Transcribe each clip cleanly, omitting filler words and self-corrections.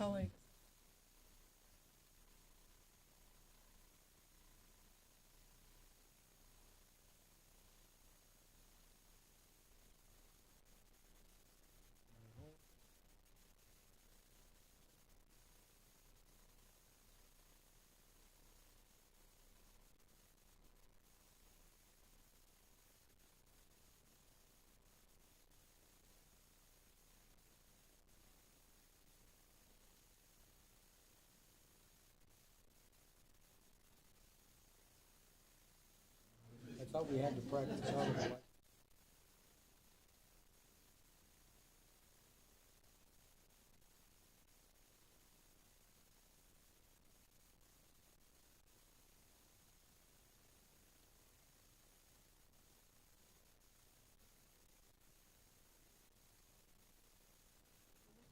colleagues. I thought we had to practice out of the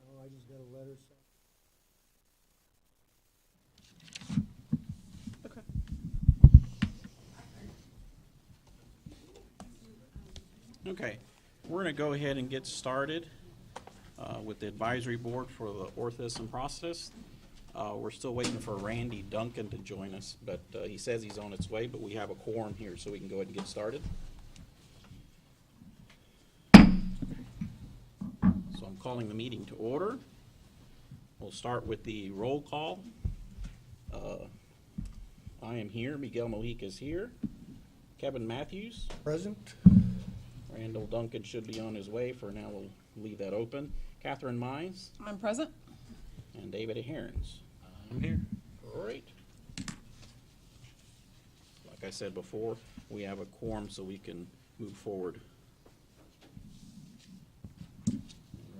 Oh, I just got a letter saying. Okay. Okay, we're going to go ahead and get started with the advisory board for the Orthotists and Prosthetists. We're still waiting for Randy Duncan to join us, but he says he's on its way, but we have a quorum here, so we can go ahead and get started. So I'm calling the meeting to order. We'll start with the roll call. I am here. Miguel Mojica is here. Kevin Matthews. Present? Randall Duncan should be on his way. For now, we'll leave that open. Catherine Mines I'm present. and David Ahrens. I'm here. Great. Like I said before, we have a quorum so we can move forward.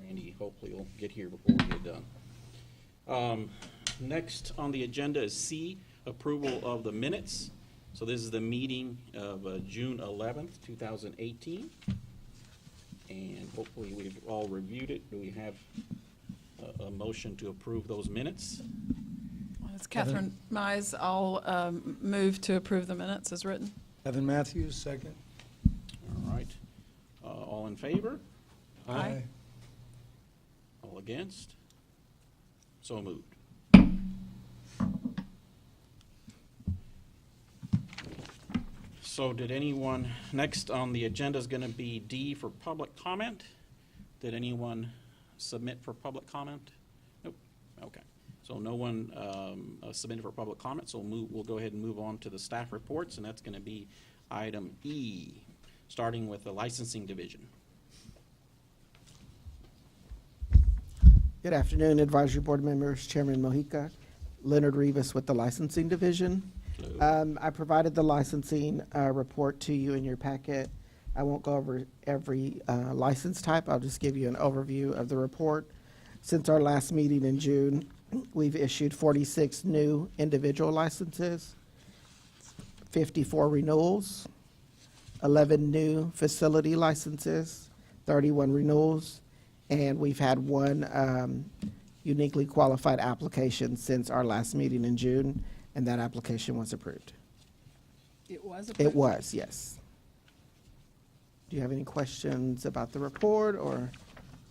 Randy hopefully will get here before we get done. Next on the agenda is C, approval of the minutes. So this is the meeting of June 11th, 2018. And hopefully we've all reviewed it. Do we have a motion to approve those minutes? It's Catherine Mize. I'll move to approve the minutes as written. Evan Matthews, second. All right. All in favor? Aye. All against? So moved. So did anyone, next on the agenda is going to be D for public comment. Did anyone submit for public comment? Nope. Okay. So no one submitted for public comment, so we'll go ahead and move on to the staff reports, and that's going to be item E, starting with the licensing division. Good afternoon, advisory board members, Chairman Mojica, Leonard Rivas with the licensing division. I provided the licensing report to you in your packet. I won't go over every license type. I'll just give you an overview of the report. Since our last meeting in June, we've issued 46 new individual licenses, 54 renewals, 11 new facility licenses, 31 renewals, and we've had one uniquely qualified application since our last meeting in June, and that application was approved. It was approved? It was, yes. Do you have any questions about the report or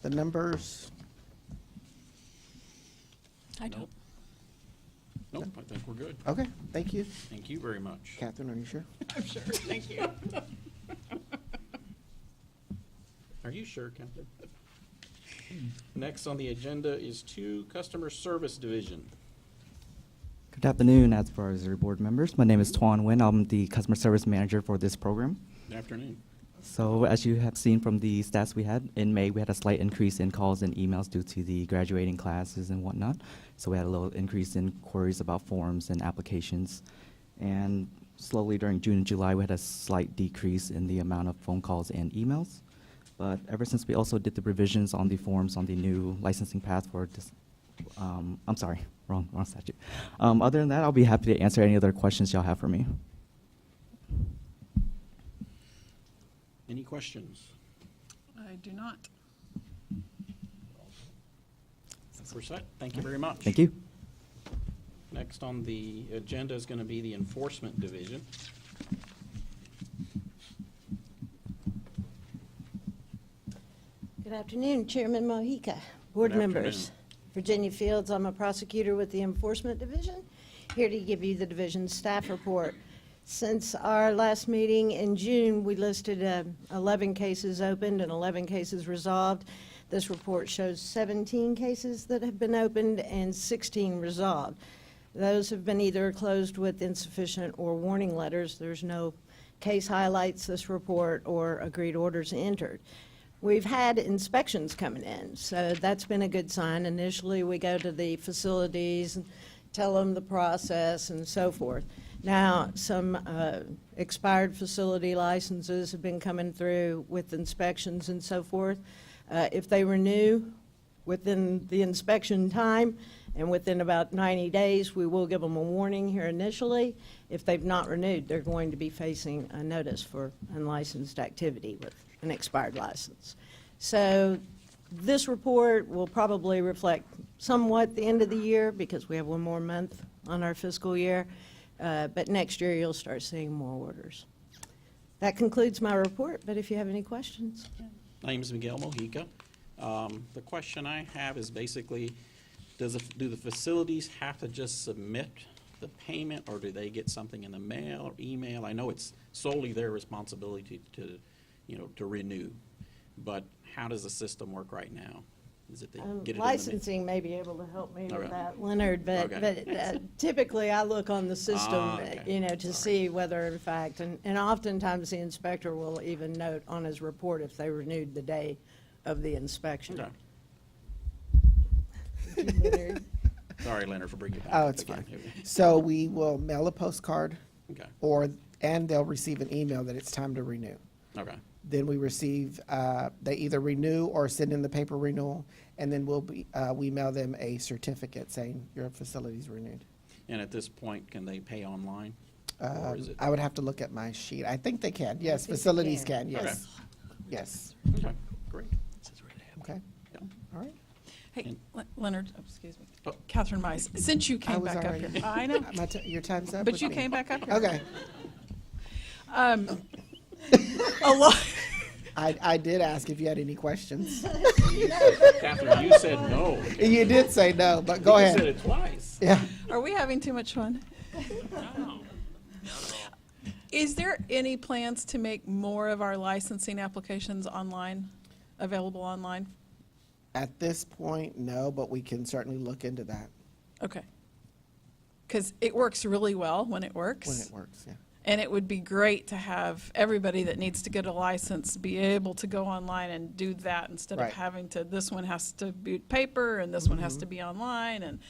the numbers? I don't. Nope, I think we're good. Okay, thank you. Thank you very much. Catherine, are you sure? I'm sure. Thank you. Are you sure, Captain? Next on the agenda is 2, customer service division. Good afternoon, advisory board members. My name is Tuan Nguyen. I'm the customer service manager for this program. Good afternoon. So as you have seen from the stats we had, in May we had a slight increase in calls and emails due to the graduating classes and whatnot. So we had a little increase in queries about forms and applications. And slowly during June and July we had a slight decrease in the amount of phone calls and emails. But ever since we also did the revisions on the forms on the new licensing path for this, I'm sorry, wrong statute. Other than that, I'll be happy to answer any other questions y'all have for me. Any questions? I do not. We're set. Thank you very much. Thank you. Next on the agenda is going to be the enforcement division. Good afternoon, Chairman Mojica, board Good members. afternoon. Virginia Fields. I'm a prosecutor with the Enforcement Division, here to give you the division's staff report. Since our last meeting in June, we listed 11 cases opened and 11 cases resolved. This report shows 17 cases that have been opened and 16 resolved. Those have been either closed with insufficient or warning letters. There's no case highlights this report or agreed orders entered. We've had inspections coming in, so that's been a good sign. Initially, we go to the facilities and tell them the process and so forth. Now, some expired facility licenses have been coming through with inspections and so forth. If they renew within the inspection time and within about 90 days, we will give them a warning here initially. If they've not renewed, they're going to be facing a notice for unlicensed activity with an expired license. So this report will probably reflect somewhat the end of the year because we have one more month on our fiscal year. But next year, you'll start seeing more orders. That concludes my report, but if you have any questions. My name is Miguel Mojica. The question I have is basically, do the facilities have to just submit the payment, or do they get something in the mail or email? I know it's solely their responsibility to renew, but how does the system work right now? Is it they get it in the mail? Licensing may be able to help me Okay. with that, Leonard, but Okay. typically I look on the system, Okay. to see whether in fact, and oftentimes the inspector will even note on his report if they renewed the day of the inspection. Okay. Leonard? Sorry, Leonard, for bringing you back. Oh, it's again. So we will mail a postcard, Okay, and they'll receive an email that it's time to renew. okay, Then we receive, they either renew or send in the paper renewal, and then we mail them a certificate saying your facility's renewed. and at this point, can they pay online? Or is it? I would have to look at my sheet. I think they can. Yes, think they facilities can. can, yes. Yes. Okay, great. Okay. Yeah. All right. Hey, Leonard, excuse me. Oh. Catherine Mize, since you I came was back up already- here. I know, Your time's up but with you me. came back up here. Okay. A lot. I did ask if you had any questions. Catherine, you said no. You did say no, but go You said ahead. it twice. Yeah. Are we having too much fun? Is there any plans to make more of our licensing applications online, available online? At this point, no, but we can certainly look into that Okay. Because it works really well when it works. when it works, yeah. And it would be great to have everybody that needs to get a license be able to go online and do that instead of Right. having to, this one has to be paper and this one has to be online. And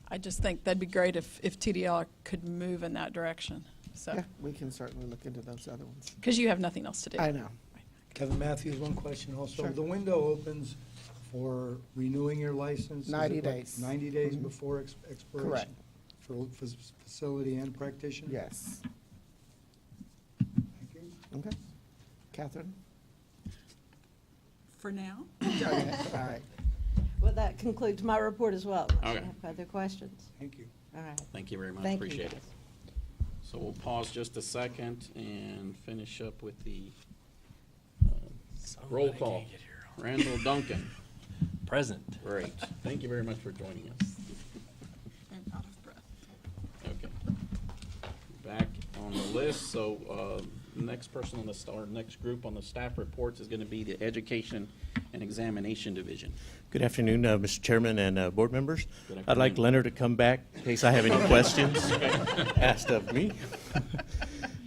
I just think that'd be great if TDL could move in that direction. So, Yeah, we can certainly look into those other ones. because you have nothing else to do. I know. Kevin Matthews, one question also. Sure. The window opens for renewing your license? Is 90 it like days. 90 days Mhm. before expiration? Correct. For facility and practitioner? Yes. Thank you. Okay. Catherine? For now? Okay, all right. Well, that concludes my report as well. Unless you Okay. have other questions? Thank you. All right. Thank you very much, Thank you, appreciate it. guys. So we'll pause just a second and finish up with the roll call. Randall Duncan, Present. great. Thank you very much for joining us. I'm out of breath. Okay. Back on the list, so next person on the, or next group on the staff reports is going to be the Education and Examination Division. Good afternoon, Mr. Chairman and board members. Good I'd like afternoon. Leonard to come back in case I have any questions asked of me.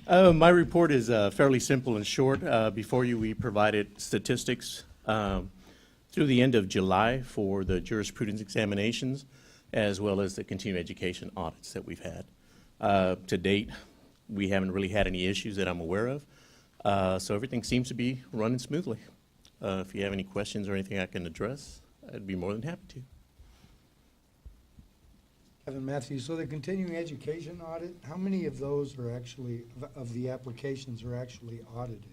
My report is fairly simple and short. Before you, we provided statistics through the end of July for the jurisprudence examinations, as well as the continuing education audits that we've had. To date, we haven't really had any issues that I'm aware of, so everything seems to be running smoothly. If you have any questions or anything I can address, I'd be more than happy to. Kevin Matthews, so the continuing education audit, how many of those are actually, of the applications are actually audited?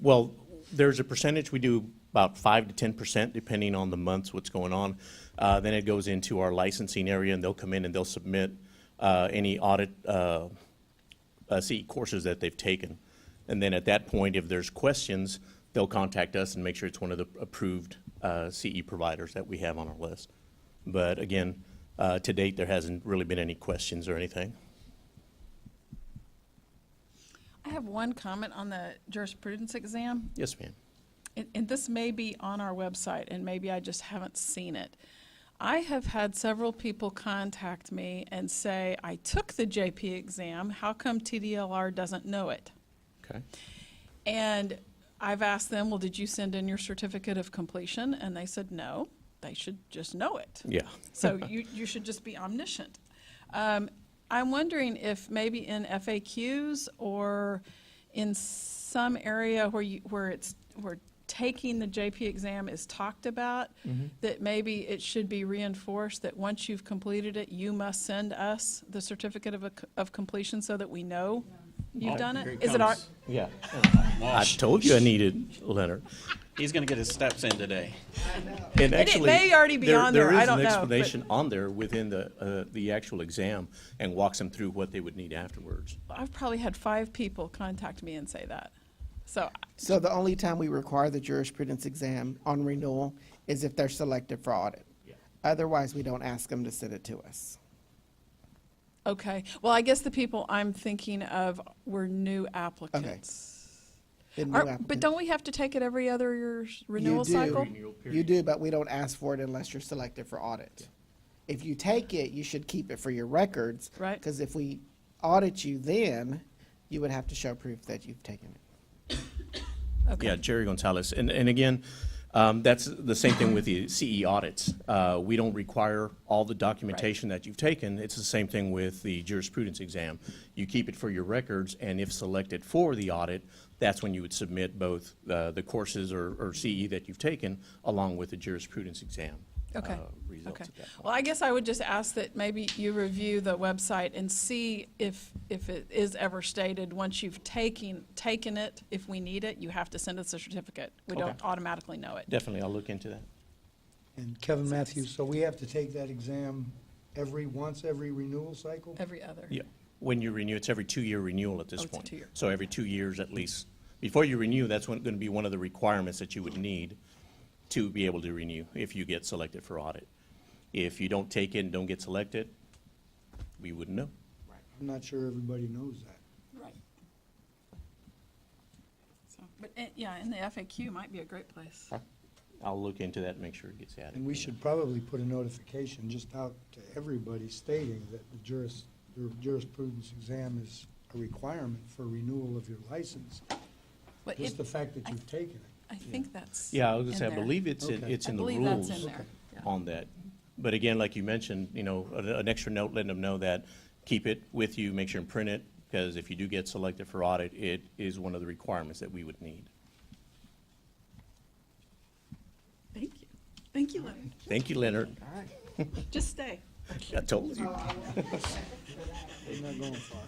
Well, there's a percentage, we do about 5 to 10%, depending on the months, what's going on. Then it goes into our licensing area, and they'll come in and they'll submit any audit CE courses that they've taken. And then at that point, if there's questions, they'll contact us and make sure it's one of the approved CE providers that we have on our list. But again, to date, there hasn't really been any questions or anything. I have one comment on the jurisprudence exam, Yes, ma'am. and this may be on our website, and maybe I just haven't seen it. I have had several people contact me and say, I took the JP exam, how come TDLR doesn't know it? Okay. And I've asked them, well, did you send in your certificate of completion? And they said, no, they should just know it. Yeah. So you should just be omniscient. I'm wondering if maybe in FAQs or in some area where taking the JP exam is talked about, that maybe it should be reinforced that once you've completed it, you must send us the certificate of completion so that we know you've done Here it. he Is it our? comes. Yeah. I told you I needed Leonard. He's going to get his steps in today. And actually, may already be on there, I don't There is know, an but- explanation on there within the actual exam and walks them through what they would need afterwards. I've probably had 5 people contact me and say that. So the only time we require the jurisprudence exam on renewal is if they're selected for audit. Otherwise, we don't ask them to send it to us. Okay, well, I guess the people I'm thinking of were new applicants. The new But applicant. don't we have to take it every other year renewal do. cycle? You do, but we don't ask for it unless you're selected for audit. If you take it, you should keep it for your records. Right. Because if we audit you then, you would have to show proof that you've taken it. Okay. Yeah, Jerry Gonzalez. And again, that's the same thing with the CE audits. We don't require all the documentation that you've taken. It's the same thing with the jurisprudence exam. You keep it for your records, and if selected for the audit, that's when you would submit both the courses or CE that you've taken along with the jurisprudence exam. Okay. Results Okay. at that point. Well, I guess I would just ask that maybe you review the website and see if it is ever stated, once you've taken it, if we need it, you have to send us a certificate. We don't Okay. automatically know it. Definitely, I'll look into that. And Kevin Matthews, so we have to take that exam every renewal cycle? Every other. Yeah, when you renew, it's every 2-year renewal at this Oh, it's a point. 2-year. So every 2 years at least. Before you renew, that's going to be one of the requirements that you would need to be able to renew if you get selected for audit. If you don't take it and don't get selected, we wouldn't know. I'm not sure everybody knows that. Right. So, but, yeah, in the FAQ might be a great place. I'll look into that and make sure it gets added. And we should probably put a notification just out to everybody stating that the jurisprudence exam is a requirement for renewal of your license. But Just it- the fact that you've taken it. I think that's. Yeah, I was going to in say, I there. believe it's in, Okay. it's in the I believe rules that's in there. Yeah. on that. But again, like you mentioned, an extra note letting them know that keep it with you, make sure and print it, because if you do get selected for audit, it is one of the requirements that we would need. Thank you. Thank you, Leonard. Thank you, Leonard. Just stay. I told you. They're not going far.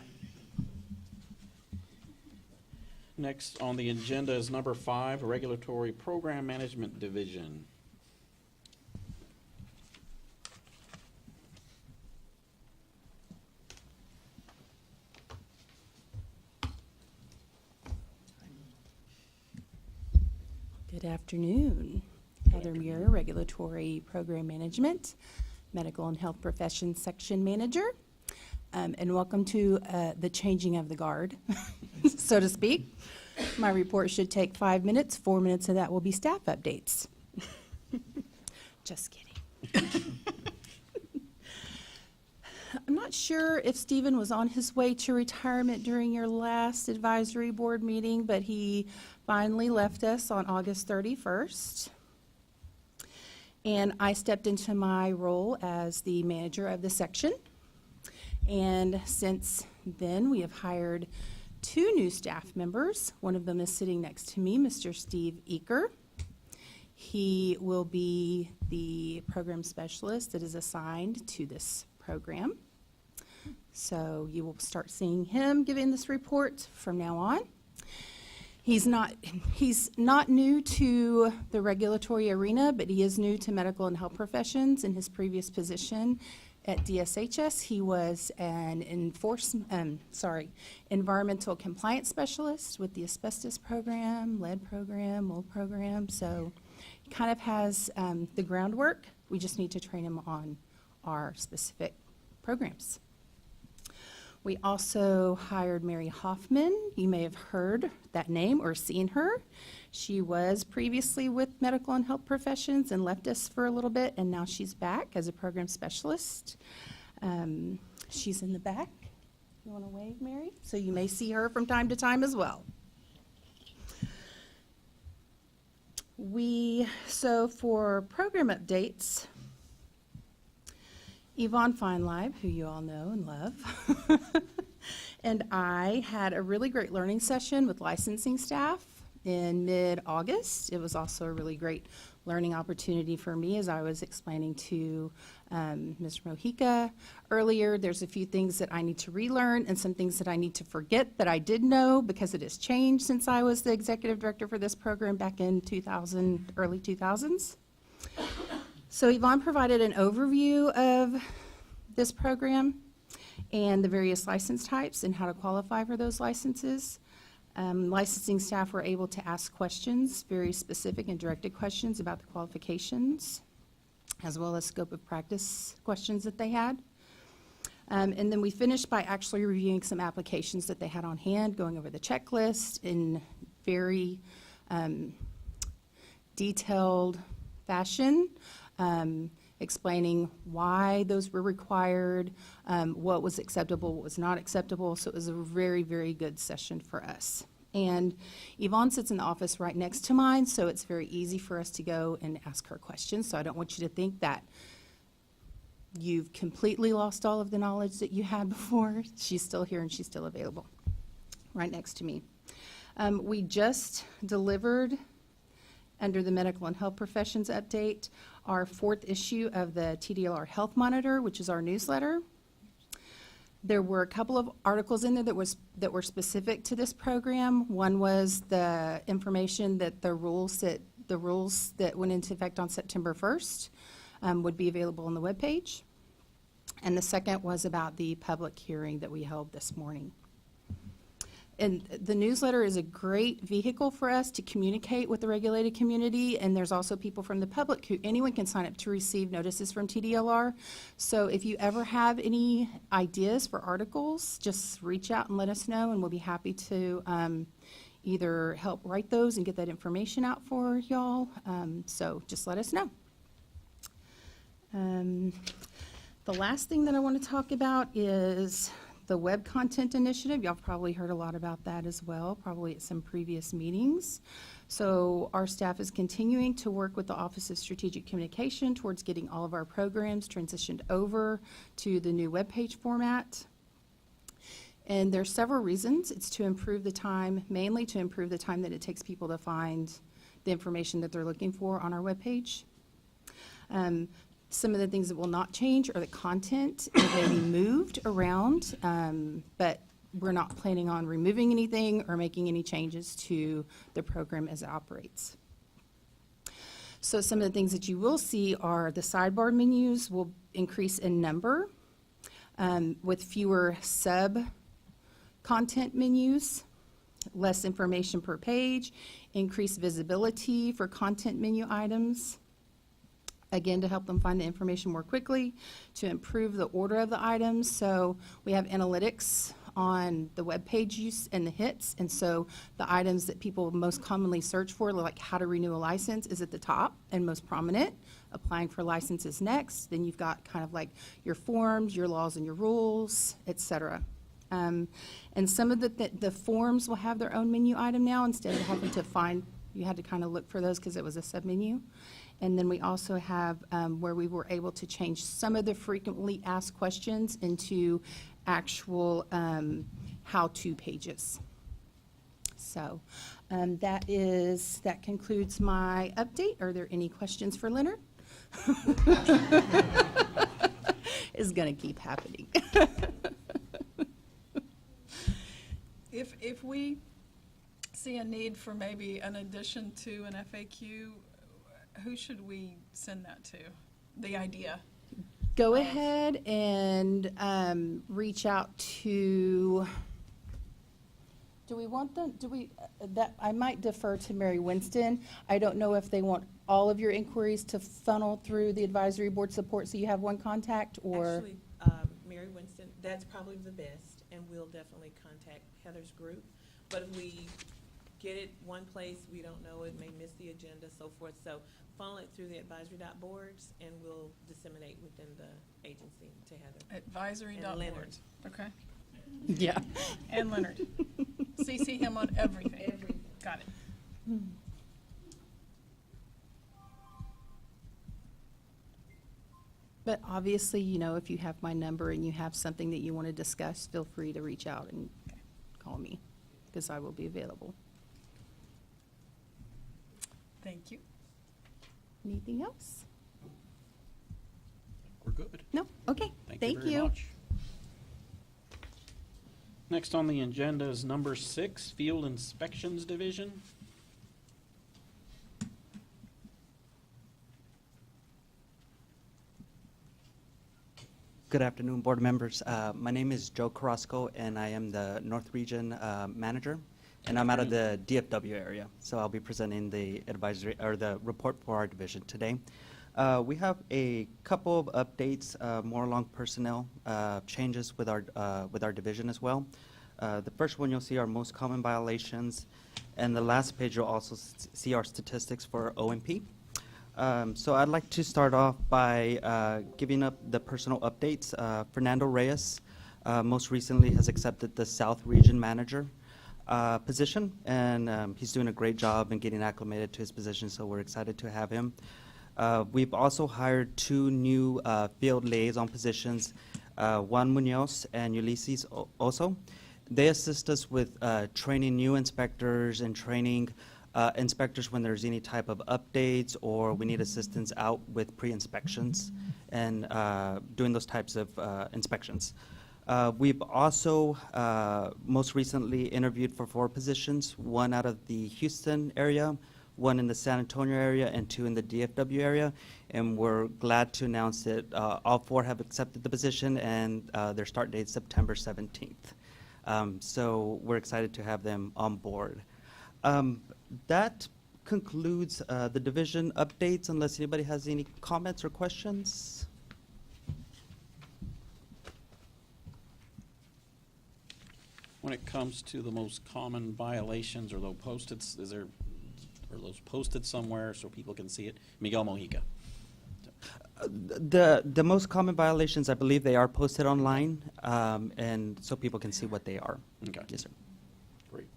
Next on the agenda is number 5, Regulatory Program Management Division. Good afternoon. Heather Muir, Regulatory Program Management, Medical and Health Professions Section Manager. And welcome to the changing of the guard, so to speak. My report should take 5 minutes. 4 minutes of that will be staff updates. Just kidding. I'm not sure if Stephen was on his way to retirement during your last advisory board meeting, but he finally left us on August 31st. And I stepped into my role as the manager of the section. And since then, we have hired 2 new staff members. One of them is sitting next to me, Mr. Steve Eaker. He will be the program specialist that is assigned to this program. So you will start seeing him giving this report from now on. He's not new to the regulatory arena, but he is new to medical and health professions. In his previous position at DSHS, he was an environmental compliance specialist with the asbestos program, lead program, mold program. So he kind of has the groundwork We just need to train them on our specific programs. We also hired Mary Hoffman. You may have heard that name or seen her. She was previously with medical and health professions and left us for a little bit, and now she's back as a program specialist. She's in the back. You want to wave, Mary? So you may see her from time to time as well. So for program updates, Yvonne Feinleib, who you all know and love, and I had a really great learning session with licensing staff in mid-August. It was also a really great learning opportunity for me, as I was explaining to Mr. Mojica earlier. There's a few things that I need to relearn and some things that I need to forget that I did know, because it has changed since I was the executive director for this program back in early 2000s. So Yvonne provided an overview of this program and the various license types and how to qualify for those licenses. Licensing staff were able to ask questions, very specific and directed questions about the qualifications, as well as scope of practice questions that they had. And then we finished by actually reviewing some applications that they had on hand, going over the checklist in very detailed fashion, explaining why those were required, what was acceptable, what was not acceptable. So it was a very, very good session for us. And Yvonne sits in the office right next to mine, so it's very easy for us to go and ask her questions. So I don't want you to think that you've completely lost all of the knowledge that you had before. She's still here and she's still available right next to me. We just delivered, under the medical and health professions update, our 4th issue of the TDLR Health Monitor, which is our newsletter. There were a couple of articles in there that were specific to this program. One was the information that the rules that went into effect on September 1st would be available on the webpage. And the second was about the public hearing that we held this morning. And the newsletter is a great vehicle for us to communicate with the regulated community, and there's also people from the public who anyone can sign up to receive notices from TDLR. So if you ever have any ideas for articles, just reach out and let us know, and we'll be happy to either help write those and get that information out for y'all. So just let us know. The last thing that I want to talk about is the web content initiative. Y'all probably heard a lot about that as well, probably at some previous meetings. So our staff is continuing to work with the Office of Strategic Communication towards getting all of our programs transitioned over to the new webpage format. And there's several reasons. It's to improve the time, mainly to improve the time that it takes people to find the information that they're looking for on our webpage. Some of the things that will not change are the content. It may be moved around, but we're not planning on removing anything or making any changes to the program as it operates. So some of the things that you will see are the sidebar menus will increase in number with fewer sub-content menus, less information per page, increased visibility for content menu items. Again, to help them find the information more quickly, to improve the order of the items. So we have analytics on the web page use and the hits, and so the items that people most commonly search for, like how to renew a license, is at the top and most prominent. Applying for licenses next. Then you've got kind of like your forms, your laws and your rules, etc. And some of the forms will have their own menu item now, instead of having to find, you had to kind of look for those because it was a sub-menu. And then we also have where we were able to change some of the frequently asked questions into actual how-to pages. So that concludes my update. Are there any questions for Leonard? It's going to keep happening. If we see a need for maybe an addition to an FAQ, who should we send that to? The idea. Go ahead and reach out to Do we want them, that, I might defer to Mary Winston. I don't know if they want all of your inquiries to funnel through the advisory board support so you have one contact, or? Actually, Mary Winston, that's probably the best, and we'll definitely contact Heather's group. But if we get it one place, we don't know, it may miss the agenda, so forth. So funnel it through the boards, and we'll disseminate within the agency to Heather. Advisory And dot Leonard. boards. Okay. Yeah. And Leonard. CC him on everything. Got it. But obviously, you know, if you have my number and you have something that you want to discuss, feel free to reach out and call me, because I will be available. Thank you. Anything else? We're good. No? Okay. Thank you very much. Next on the agenda is number 6, Field Inspections Division. Good afternoon, board members. My name is Joe Carrasco, and I am the North Region Manager, and I'm out of the DFW area. So I'll be presenting the advisory, or the report for our division today. We have a couple of updates, more along personnel changes with our division as well. The first one, you'll see our most common violations, and the last page, you'll also see our statistics for OMP. So I'd like to start off by giving up the personal updates. Fernando Reyes most recently has accepted the South Region Manager position, and he's doing a great job in getting acclimated to his position, so we're excited to have him. We've also hired 2 new field liaison positions, Juan Munoz and Ulysses Oso. They assist us with training new inspectors and training inspectors when there's any type of updates or we need assistance out with pre-inspections and doing those types of inspections. We've also most recently interviewed for 4 positions, 1 out of the Houston area, 1 in the San Antonio area, and 2 in the DFW area. And we're glad to announce that all 4 have accepted the position, and their start date is September 17th. So we're excited to have them on board. That concludes the division updates, unless anybody has any comments or questions. When it comes to the most common violations, are those posted, are those posted somewhere so people can see it? Miguel Mojica. The most common violations, I believe they are posted online, and so people can see what they are. Okay. Yes, sir. Great.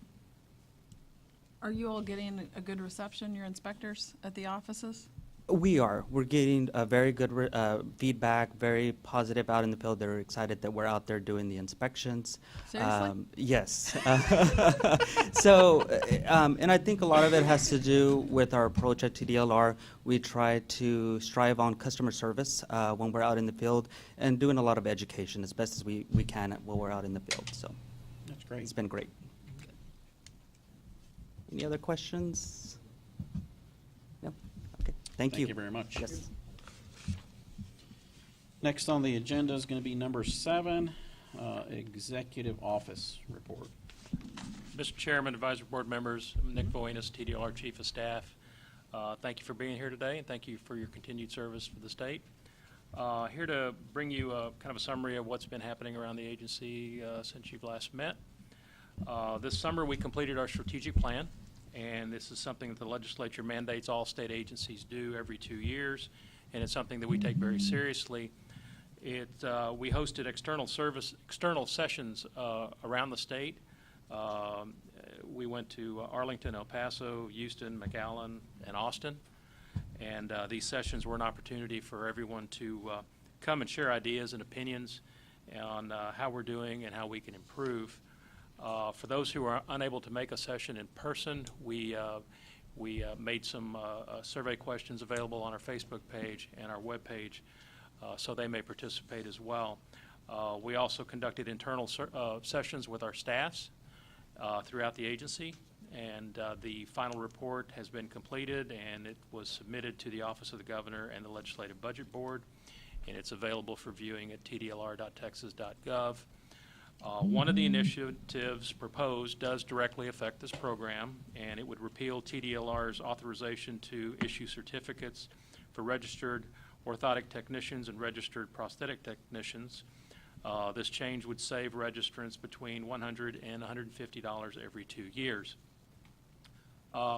Are you all getting a good reception, your inspectors at the offices? We are. We're getting a very good feedback, very positive out in the field. They're excited that we're out there doing the inspections. Seriously? Yes. So, and I think a lot of it has to do with our approach at TDLR. We try to strive on customer service when we're out in the field and doing a lot of education as best as we can while we're out in the field. So That's great. it's been great. Any other questions? No? Okay. Thank you. Thank you very much. Yes. Next on the agenda is going to be number 7, Executive Office Report. Mr. Chairman, Advisory Board members, I'm Nick Voinis, TDLR Chief of Staff. Thank you for being here today, and thank you for your continued service for the state. Here to bring you kind of a summary of what's been happening around the agency since you've last met. This summer, we completed our strategic plan, and this is something that the legislature mandates all state agencies do every 2 years, and it's something that we take very seriously. We hosted external sessions around the state. We went to Arlington, El Paso, Houston, McAllen, and Austin, and these sessions were an opportunity for everyone to come and share ideas and opinions on how we're doing and how we can improve. For those who are unable to make a session in person, we made some survey questions available on our Facebook page and our web page, so they may participate as well. We also conducted internal sessions with our staffs throughout the agency, and the final report has been completed, and it was submitted to the Office of the Governor and the Legislative Budget Board, and it's available for viewing at tdlr.texas.gov. One of the initiatives proposed does directly affect this program, and it would repeal TDLR's authorization to issue certificates for registered orthotic technicians and registered prosthetic technicians. This change would save registrants between $100 and $150 every 2 years.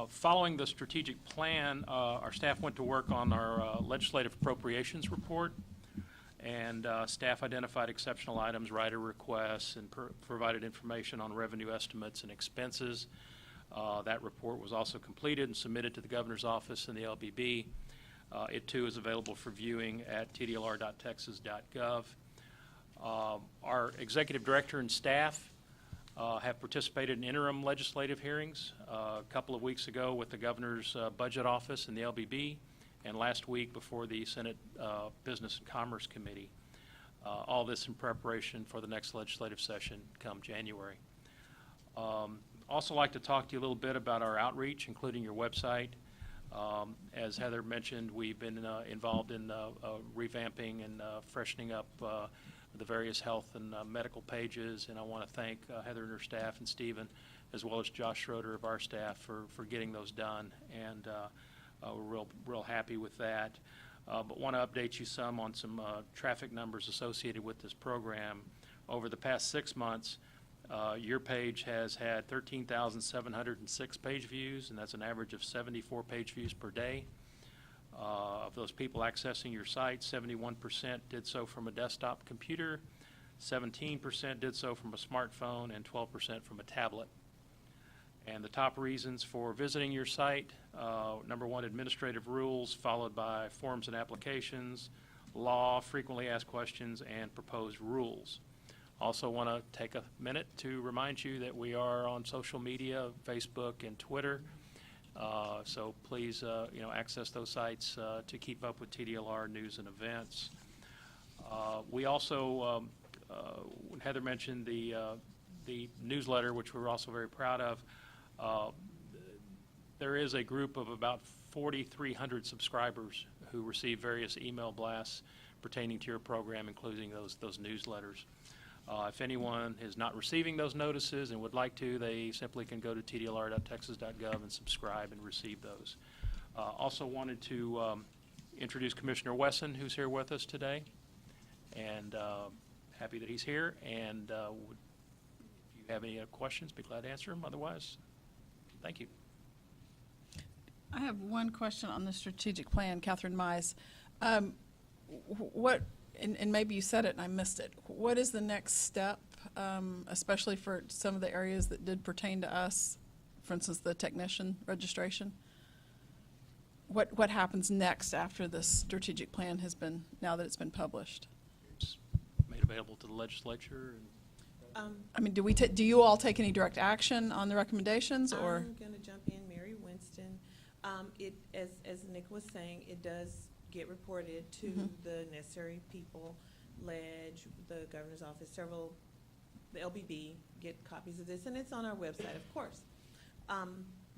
Following the strategic plan, our staff went to work on our legislative appropriations report, and staff identified exceptional items, rider requests, and provided information on revenue estimates and expenses. That report was also completed and submitted to the governor's office and the LBB. It too is available for viewing at tdlr.texas.gov. Our executive director and staff have participated in interim legislative hearings a couple of weeks ago with the governor's budget office and the LBB, and last week before the Senate Business and Commerce Committee. All this in preparation for the next legislative session come January. Also like to talk to you a little bit about our outreach, including your website. As Heather mentioned, we've been involved in revamping and freshening up the various health and medical pages, and I want to thank Heather and her staff and Stephen, as well as Josh Schroeder of our staff for getting those done, and we're real happy with that. But want to update you some on some traffic numbers associated with this program. Over the past 6 months, your page has had 13,706 page views, and that's an average of 74 page views per day. Of those people accessing your site, 71% did so from a desktop computer, 17% did so from a smartphone, and 12% from a tablet. And the top reasons for visiting your site, number one, administrative rules, followed by forms and applications, law, frequently asked questions, and proposed rules. Also want to take a minute to remind you that we are on social media, Facebook and Twitter. So please, access those sites to keep up with TDLR news and events. We also, Heather mentioned the newsletter, which we're also very proud of. There is a group of about 4,300 subscribers who receive various email blasts pertaining to your program, including those newsletters. If anyone is not receiving those notices and would like to, they simply can go to tdlr.texas.gov and subscribe and receive those. Also wanted to introduce Commissioner Wesson, who's here with us today, and happy that he's here. And if you have any questions, be glad to answer them. Otherwise, thank you. I have one question on the strategic plan, Catherine Mize. And maybe you said it and I missed it. What is the next step, especially for some of the areas that did pertain to us, for instance, the technician registration? What happens next after this strategic plan has been, now that it's been published? It's made available to the legislature. I mean, do you all take any direct action on the recommendations, or? I'm going to jump in, Mary Winston. As Nick was saying, it does get reported to the necessary people, LEDGE, the governor's office, the LBB get copies of this, and it's on our website, of course.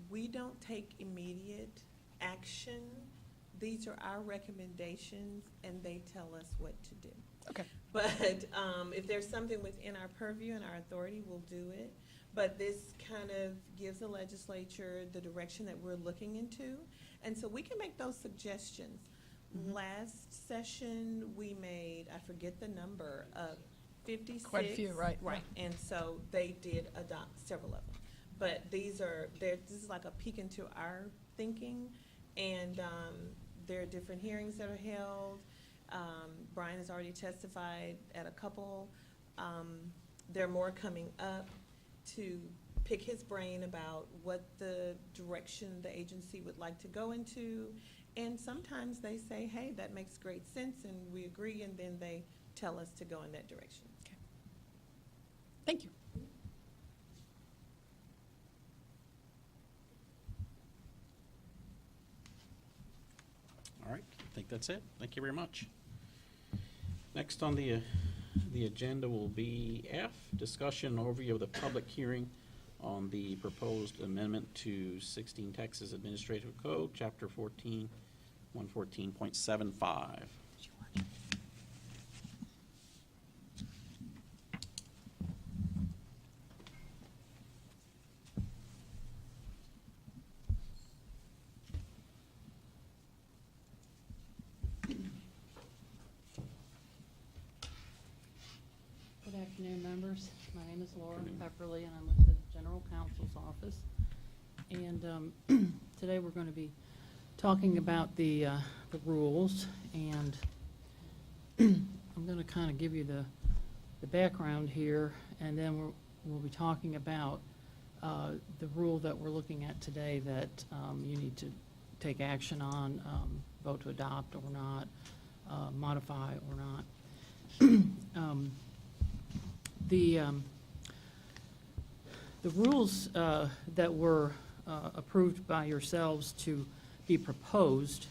We don't take immediate action. These are our recommendations, and they tell us what to do. Okay. But if there's something within our purview and our authority, we'll do it. But this kind of gives the legislature the direction that we're looking into, and so we can make those suggestions. Last session, we made, I forget the number, 56. Quite a few, right. Right, and so they did adopt several of them. But this is like a peek into our thinking, and there are different hearings that are held. Brian has already testified at a couple. There are more coming up to pick his brain about what the direction the agency would like to go into. And sometimes they say, hey, that makes great sense, and we agree, and then they tell us to go in that direction. Okay. Thank you. All right, I think that's it. Thank you very much. Next on the agenda will be F, discussion overview of the public hearing on the proposed amendment to 16 Texas Administrative Code, Chapter 14, 114.75. Supervisors. My name is Laura Pepperly, and I'm with the General Counsel's Office. And today we're going to be talking about the rules, and I'm going to kind of give you the background here, and then we'll be talking about the rule that we're looking at today that you need to take action on, vote to adopt or not, modify or not. The rules that were approved by yourselves to be proposed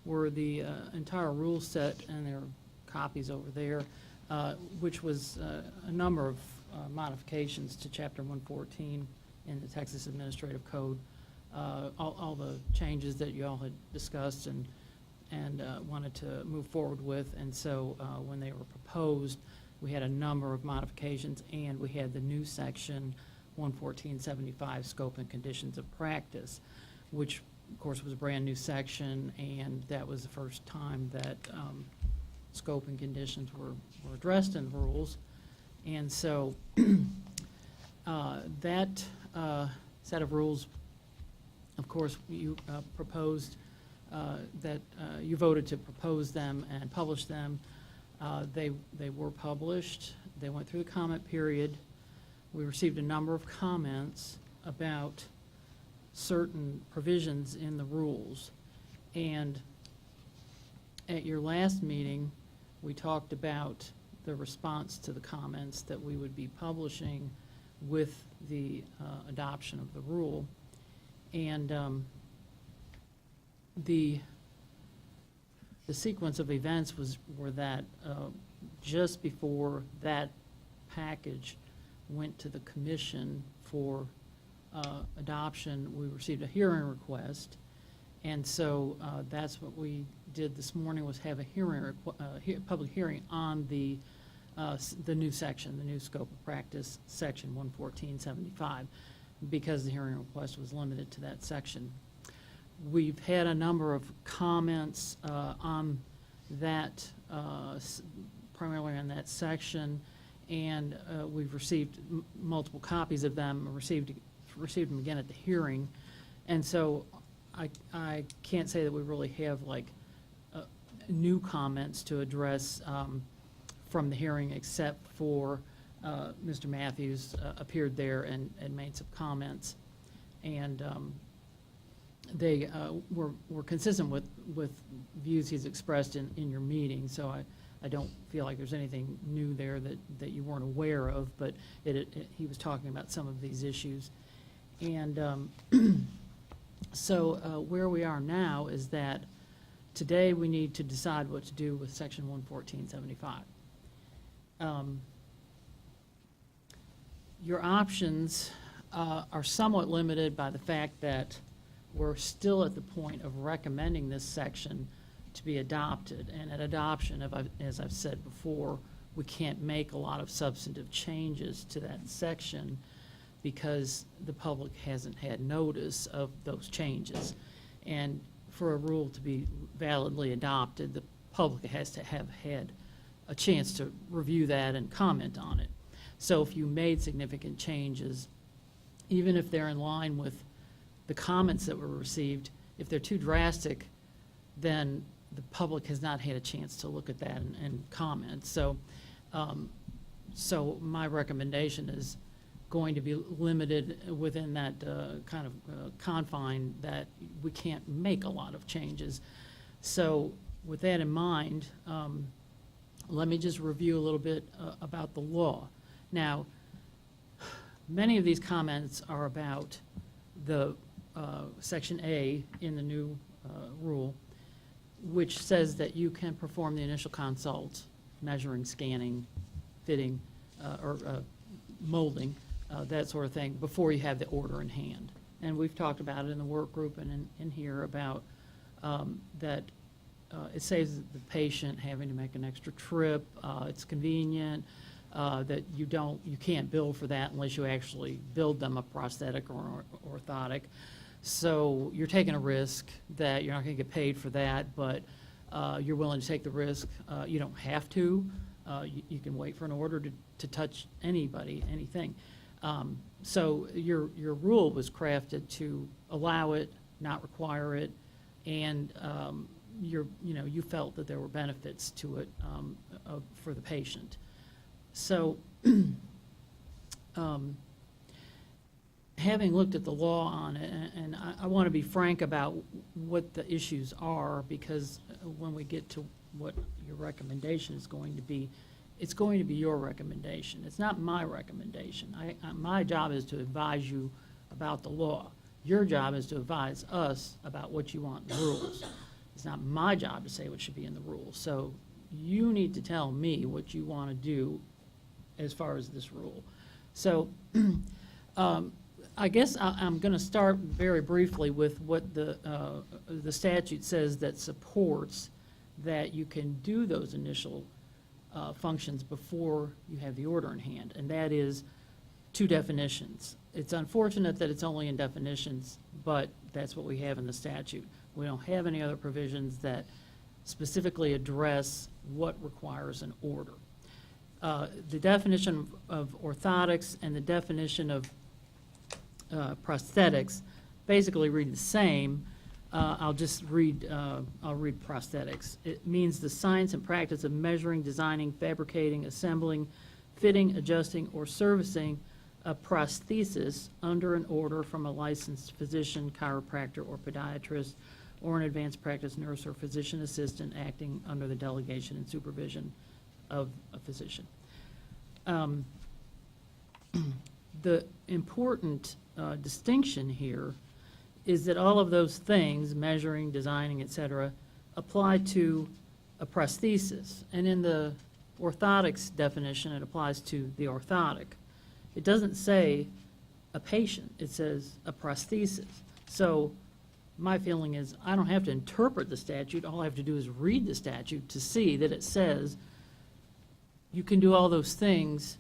were the entire rule set, and there are copies over there, which was a number of modifications to Chapter 114 in the Texas Administrative Code, all the changes that you all had discussed and wanted to move forward with. And so when they were proposed, we had a number of modifications, and we had the new section 11475, Scope and Conditions of Practice, which of course was a brand new section, and that was the first time that scope and conditions were addressed in the rules. And so that set of rules, of course, you proposed that you voted to propose them and publish them. They were published. They went through the comment period. We received a number of comments about certain provisions in the rules. And at your last meeting, we talked about the response to the comments that we would be publishing with the adoption of the rule. And the sequence of events were that just before that package went to the commission for adoption, we received a hearing request. And so that's what we did this morning, was have a public hearing on the new section, the new scope of practice, section 11475, because the hearing request was limited to that section. We've had a number of comments on that, primarily on that section, and we've received multiple copies of them, received them again at the hearing. And so I can't say that we really have like new comments to address from the hearing, except for Mr. Matthews appeared there and made some comments. And they were consistent with views he's expressed in your meeting. So I don't feel like there's anything new there that you weren't aware of, but he was talking about some of these issues. And so where we are now is that today we need to decide what to do with section 11475. Your options are somewhat limited by the fact that we're still at the point of recommending this section to be adopted. And at adoption, as I've said before, we can't make a lot of substantive changes to that section because the public hasn't had notice of those changes. And for a rule to be validly adopted, the public has to have had a chance to review that and comment on it. So if you made significant changes, even if they're in line with the comments that were received, if they're too drastic, then the public has not had a chance to look at that and comment. So, so my recommendation is going to be limited within that kind of confine that we can't make a lot of changes. So with that in mind, let me just review a little bit about the law. Now, many of these comments are about the Section A in the new rule, which says that you can perform the initial consult, measuring, scanning, fitting, or molding, that sort of thing, before you have the order in hand. And we've talked about it in the work group and in here about that it saves the patient having to make an extra trip. It's convenient. That you can't bill for that unless you actually build them a prosthetic or orthotic. So you're taking a risk that you're not going to get paid for that, but you're willing to take the risk. You don't have to, You can wait for an order to touch anybody, anything. So your rule was crafted to allow it, not require it, and you felt that there were benefits to it for the patient. So having looked at the law on it, and I want to be frank about what the issues are, because when we get to what your recommendation is going to be, it's going to be your recommendation. It's not my recommendation. My job is to advise you about the law. Your job is to advise us about what you want in the rules. It's not my job to say what should be in the rules. So you need to tell me what you want to do as far as this rule. So I guess I'm going to start very briefly with what the statute says that supports that you can do those initial functions before you have the order in hand, and that is 2 definitions. It's unfortunate that it's only in definitions, but that's what we have in the statute. We don't have any other provisions that specifically address what requires an order. The definition of orthotics and the definition of prosthetics basically read the same. I'll read prosthetics. It means the science and practice of measuring, designing, fabricating, assembling, fitting, adjusting, or servicing a prosthesis under an order from a licensed physician, chiropractor, or podiatrist, or an advanced practice nurse or physician assistant acting under the delegation and supervision of a physician. The important distinction here is that all of those things, measuring, designing, et cetera, apply to a prosthesis. And in the orthotics definition, it applies to the orthotic. It doesn't say a patient, it says a prosthesis. So my feeling is I don't have to interpret the statute, all I have to do is read the statute to see that it says you can do all those things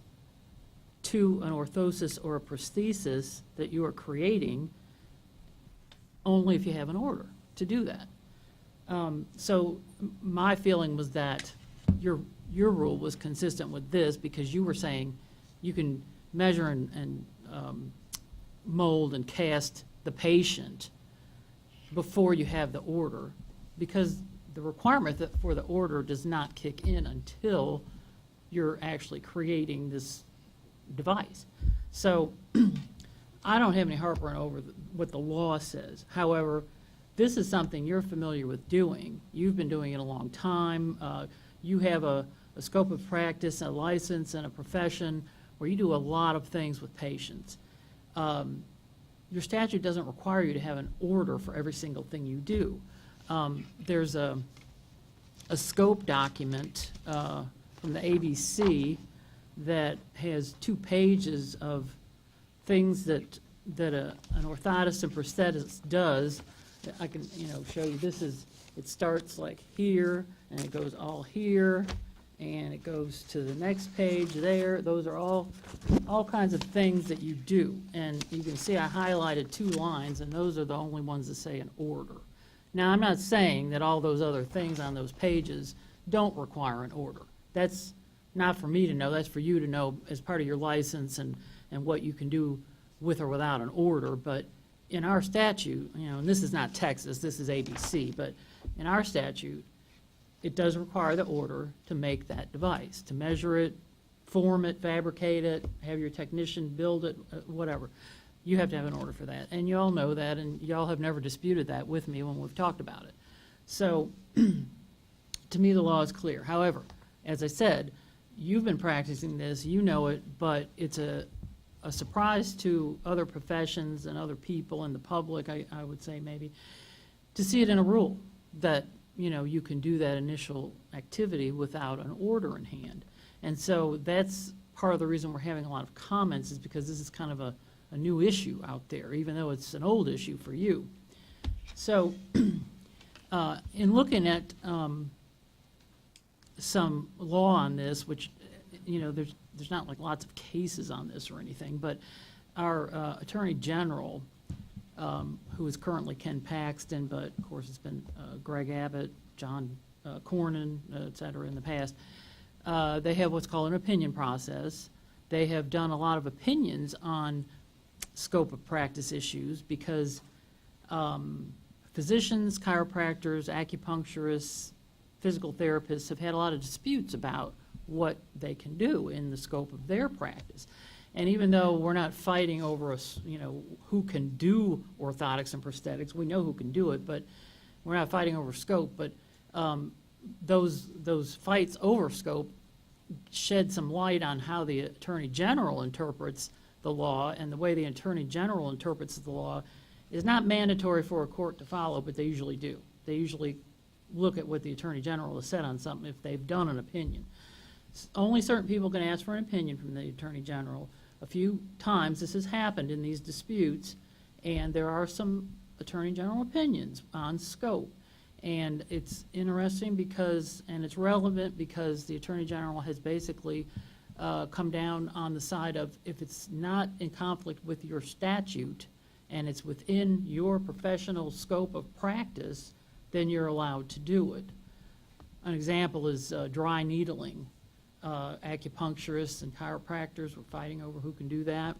to an orthosis or a prosthesis that you are creating only if you have an order to do that. So my feeling was that your rule was consistent with this, because you were saying you can measure and mold and cast the patient before you have the order, because the requirement for the order does not kick in until you're actually creating this device. So I don't have any heartburn over what the law says. However, this is something you're familiar with doing. You've been doing it a long time. You have a scope of practice, a license, and a profession where you do a lot of things with patients. Your statute doesn't require you to have an order for every single thing you do. There's a scope document from the ABC that has 2 pages of things that an orthotist and prosthetist does. I can show you. It starts like here, and it goes all here, and it goes to the next page there. Those are all kinds of things that you do. And you can see I highlighted 2 lines, and those are the only ones that say an order. Now, I'm not saying that all those other things on those pages don't require an order. That's not for me to know. That's for you to know as part of your license and what you can do with or without an order. But in our statute, and this is not Texas, this is ABC, but in our statute, it does require the order to make that device, to measure it, form it, fabricate it, have your technician build it, whatever. You have to have an order for that. And you all know that, and y'all have never disputed that with me when we've talked about it. So to me, the law is clear. However, as I said, you've been practicing this, you know it, but it's a surprise to other professions and other people in the public, I would say maybe, to see it in a rule that you can do that initial activity without an order in hand. And so that's part of the reason we're having a lot of comments, is because this is kind of a new issue out there, even though it's an old issue for you. So in looking at some law on this, which, there's not like lots of cases on this or anything, but our Attorney General, who is currently Ken Paxton, but of course it's been Greg Abbott, John Cornyn, et cetera, in the past, They have what's called an opinion process. They have done a lot of opinions on scope of practice issues because physicians, chiropractors, acupuncturists, physical therapists have had a lot of disputes about what they can do in the scope of their practice. And even though we're not fighting over who can do orthotics and prosthetics, we know who can do it, but we're not fighting over scope. But those fights over scope shed some light on how the Attorney General interprets the law, and the way the Attorney General interprets the law is not mandatory for a court to follow, but they usually do. They usually look at what the Attorney General has said on something if they've done an opinion. Only certain people can ask for an opinion from the Attorney General. A few times this has happened in these disputes, and there are some Attorney General opinions on scope. And it's interesting because, and it's relevant because the Attorney General has basically come down on the side of if it's not in conflict with your statute and it's within your professional scope of practice, then you're allowed to do it. An example is dry needling. Acupuncturists and chiropractors were fighting over who can do that.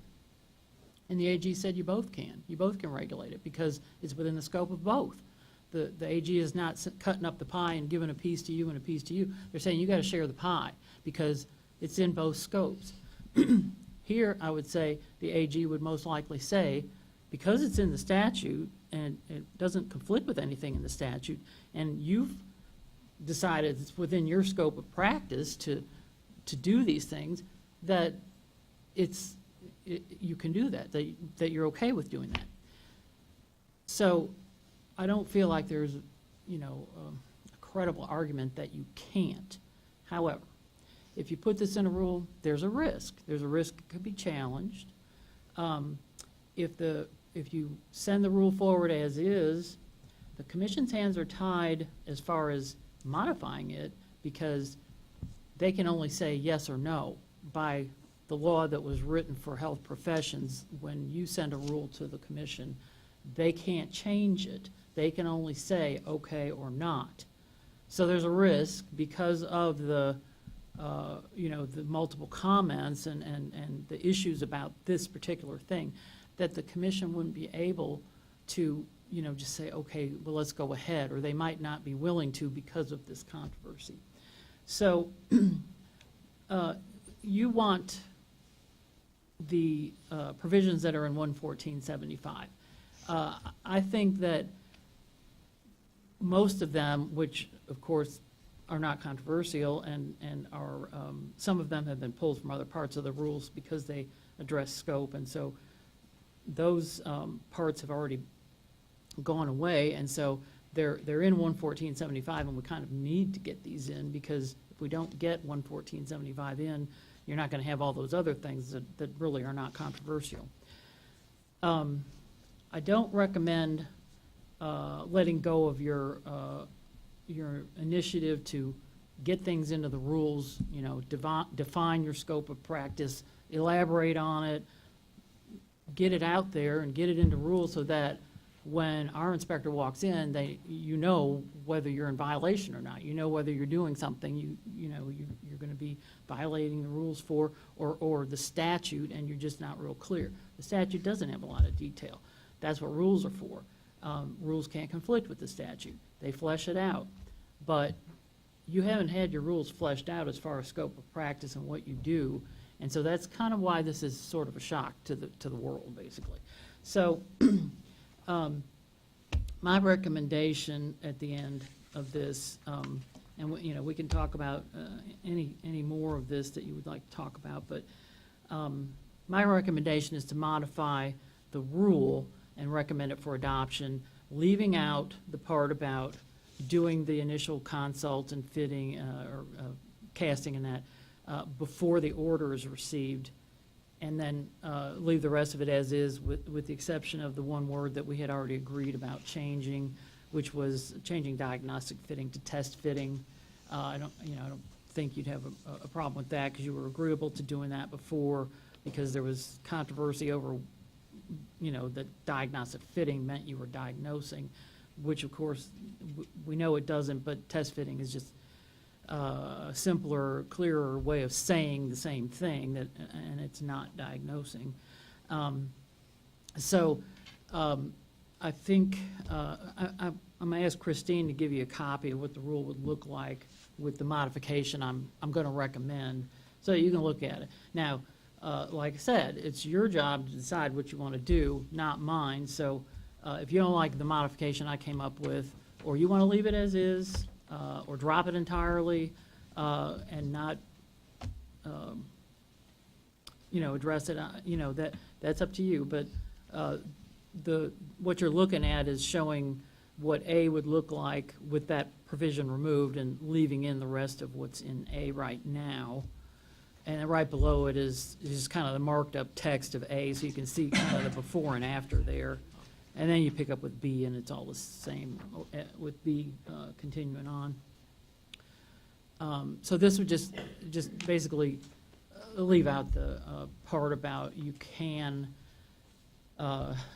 And the AG said you both can. You both can regulate it because it's within the scope of both. The AG is not cutting up the pie and giving a piece to you and a piece to you. They're saying you got to share the pie because it's in both scopes. Here, I would say the AG would most likely say, because it's in the statute and it doesn't conflict with anything in the statute, and you've decided it's within your scope of practice to do these things, that you can do that, that you're okay with doing that. So I don't feel like there's, a credible argument that you can't. However, if you put this in a rule, there's a risk. There's a risk it could be challenged. If you send the rule forward as is, the commission's hands are tied as far as modifying it because they can only say yes or no by the law that was written for health professions. When you send a rule to the commission, they can't change it. They can only say okay or not. So there's a risk because of the multiple comments and the issues about this particular thing, that the commission wouldn't be able to, just say, okay, well, let's go ahead, or they might not be willing to because of this controversy. So you want the provisions that are in 11475. I think that most of them, which of course are not controversial and are, some of them have been pulled from other parts of the rules because they address scope, and so those parts have already gone away, and so they're in 11475, and we kind of need to get these in because if we don't get 11475 in, you're not going to have all those other things that really are not controversial. I don't recommend letting go of your initiative to get things into the rules, define your scope of practice, elaborate on it, get it out there and get it into rules so that when our inspector walks in, you know whether you're in violation or not. You know whether you're doing something you're going to be violating the rules for, or the statute, and you're just not real clear. The statute doesn't have a lot of detail. That's what rules are for. Rules can't conflict with the statute. They flesh it out. But you haven't had your rules fleshed out as far as scope of practice and what you do, and so that's kind of why this is sort of a shock to the world, basically. So my recommendation at the end of this, and we can talk about any more of this that you would like to talk about, but my recommendation is to modify the rule and recommend it for adoption, leaving out the part about doing the initial consult and fitting or casting and that before the order is received, and then leave the rest of it as is, with the exception of the one word that we had already agreed about changing, which was changing diagnostic fitting to test fitting. I don't think you'd have a problem with that because you were agreeable to doing that before, because there was controversy over, that diagnostic fitting meant you were diagnosing, which of course we know it doesn't, but test fitting is just simpler, clearer way of saying the same thing, that, and it's not diagnosing. I think, I'm going to ask Christine to give you a copy of what the rule would look like with the modification I'm going to recommend, so you can look at it. Now, like I said, it's your job to decide what you want to do, not mine. So if you don't like the modification I came up with, or you want to leave it as is, or drop it entirely, and not, address it, that's up to you. But what you're looking at is showing what A would look like with that provision removed and leaving in the rest of what's in A right now. And then right below it is kind of the marked up text of A, so you can see kind of the before and after there. And then you pick up with B, and it's all the same with B continuing on. So this would just basically leave out the part about you can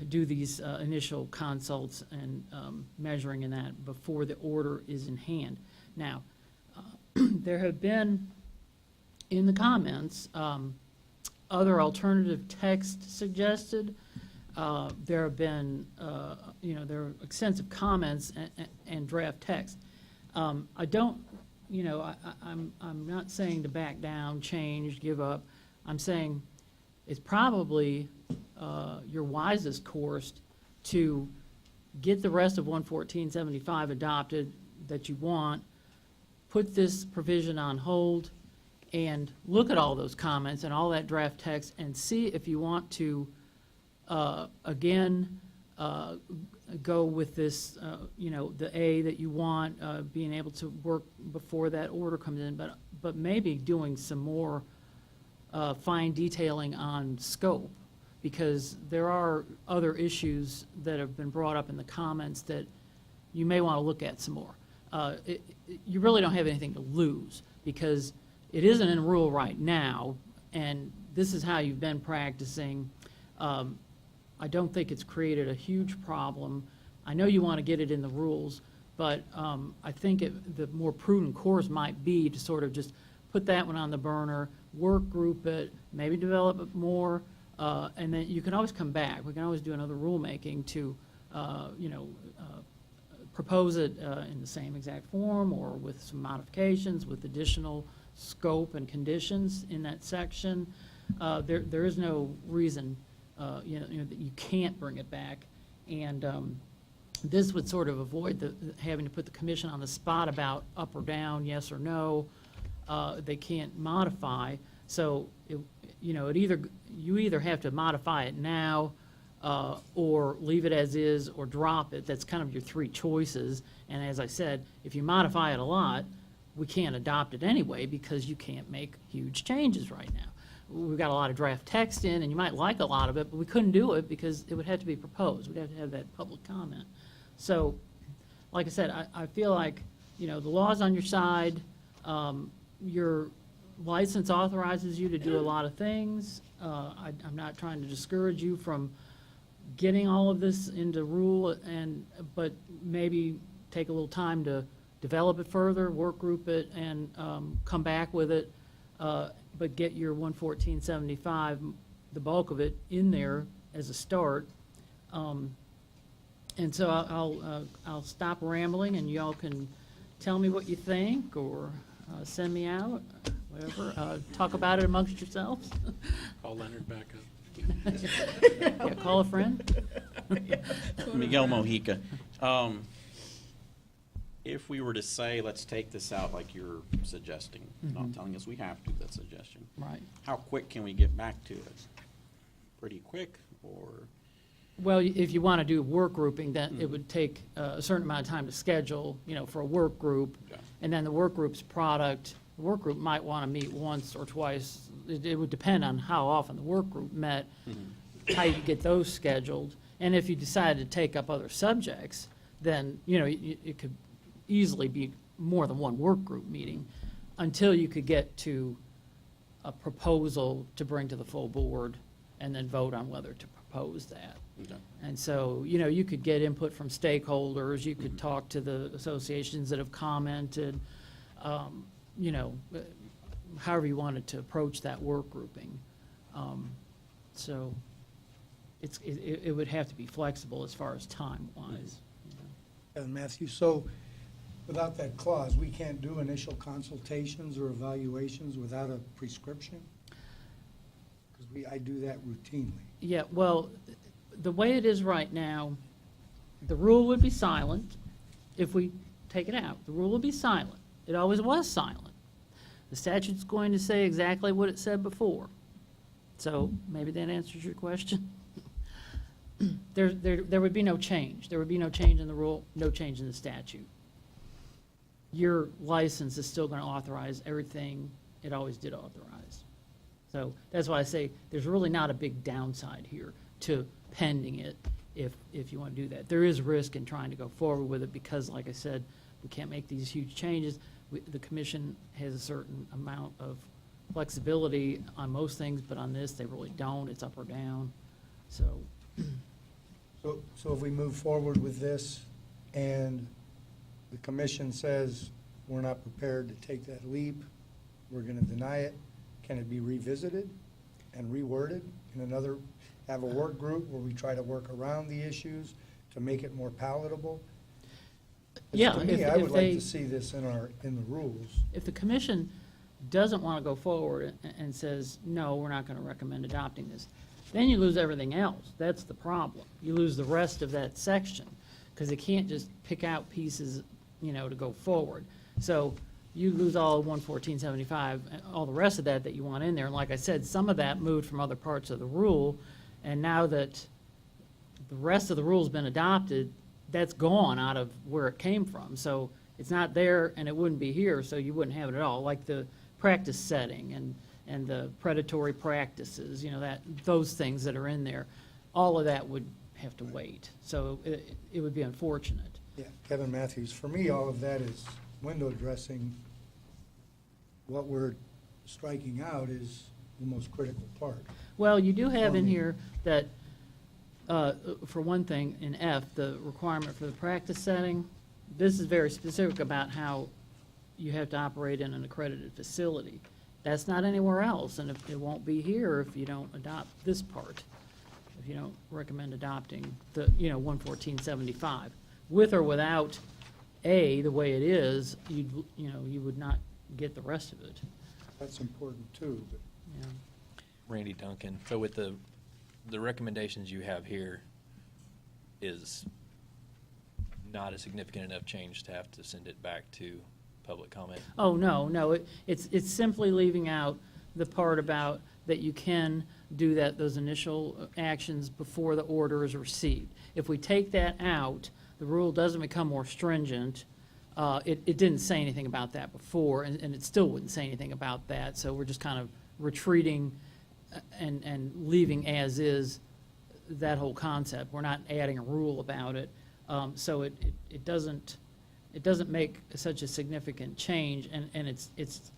do these initial consults and measuring in that before the order is in hand. Now, there have been, in the comments, other alternative text suggested. There have been, there are extensive comments and draft text. I don't, I'm not saying to back down, change, give up. I'm saying it's probably your wisest course to get the rest of 11475 adopted that you want, put this provision on hold, and look at all those comments and all that draft text and see if you want to, again, go with this, the A that you want, being able to work before that order comes in, but maybe doing some more fine detailing on scope, because there are other issues that have been brought up in the comments that you may want to look at some more. You really don't have anything to lose, because it isn't in rule right now, and this is how you've been practicing. I don't think it's created a huge problem. I know you want to get it in the rules, but I think the more prudent course might be to sort of just put that one on the burner, work group it, maybe develop it more, and then you can always come back. We can always do another rulemaking to, propose it in the same exact form or with some modifications, with additional scope and conditions in that section. There is no reason that you can't bring it back, and this would sort of avoid having to put the commission on the spot about up or down, yes or no. They can't modify, so you either have to modify it now or leave it as is or drop it. That's kind of your three choices. And as I said, if you modify it a lot, we can't adopt it anyway because you can't make huge changes right now. We've got a lot of draft text in, and you might like a lot of it, but we couldn't do it because it would have to be proposed. We'd have to have that public comment. So, like I said, I feel like, the law's on your side. Your license authorizes you to do a lot of things. I'm not trying to discourage you from getting all of this into rule, but maybe take a little time to develop it further, work group it, and come back with it. But get your 11475, the bulk of it, in there as a start. And so I'll stop rambling, and y'all can tell me what you think, or send me out, whatever. Talk about it amongst yourselves. Call Leonard back up. Yeah, call a friend. Miguel Mojica. If we were to say, let's take this out like you're suggesting, not telling us we have to, that suggestion. Right. How quick can we get back to it? Pretty quick, or? Well, if you want to do work grouping, then it would take a certain amount of time to schedule, for a work group. Yeah. And then the work group's product, the work group might want to meet once or twice. It would depend on how often the work group met, how you get those scheduled. And if you decided to take up other subjects, then, it could easily be more than one work group meeting until you could get to a proposal to bring to the full board and then vote on whether to propose that. Okay. And so, you could get input from stakeholders, you could talk to the associations that have commented. you know, however you wanted to approach that work grouping. So it would have to be flexible as far as time-wise. And Matthew, so without that clause, we can't do initial consultations or evaluations without a prescription? Because I do that routinely. Yeah, well, the way it is right now, the rule would be silent if we take it out. The rule would be silent. It always was silent. The statute's going to say exactly what it said before. So maybe that answers your question. There would be no change. There would be no change in the rule, no change in the statute. Your license is still going to authorize everything it always did authorize. So that's why I say there's really not a big downside here to pending it if you want to do that. There is risk in trying to go forward with it because, like I said, we can't make these huge changes. The commission has a certain amount of flexibility on most things, but on this, they really don't. It's up or down. So, So if we move forward with this and the commission says we're not prepared to take that leap, we're going to deny it, can it be revisited and reworded in another, have a work group where we try to work around the issues to make it more palatable? 'Cause yeah, To me, if I would like they, to see this in the rules. if the commission doesn't want to go forward and says, no, we're not going to recommend adopting this, then you lose everything else. That's the problem. You lose the rest of that section because they can't just pick out pieces, you know, to go forward. So you lose all 11475, all the rest of that you want in there. And like I said, some of that moved from other parts of the rule, and now that the rest of the rule's been adopted, that's gone out of where it came from. So it's not there, and it wouldn't be here, so you wouldn't have it at all. Like the practice setting and the predatory practices, you know, those things that are in there, all of that would have to wait. So it would be unfortunate. Yeah, Kevin Matthews, for me, all of that is window dressing. What we're striking out is the most critical part. Well, you do have in For me. here that, for one thing, in F, the requirement for the practice setting, this is very specific about how you have to operate in an accredited facility. That's not anywhere else, and it won't be here if you don't adopt this part, if you don't recommend adopting the, 11475. With or without A, the way it is, you would not get the rest of it. That's important too, but Yeah. Randy Duncan, so with the recommendations you have here is not a significant enough change to have to send it back to public comment? Oh, no, it's simply leaving out the part about that you can do those initial actions before the order is received. If we take that out, the rule doesn't become more stringent. It didn't say anything about that before, and it still wouldn't say anything about that, so we're just kind of retreating and leaving as is that whole concept. We're not adding a rule about it, so it doesn't make such a significant change, and it's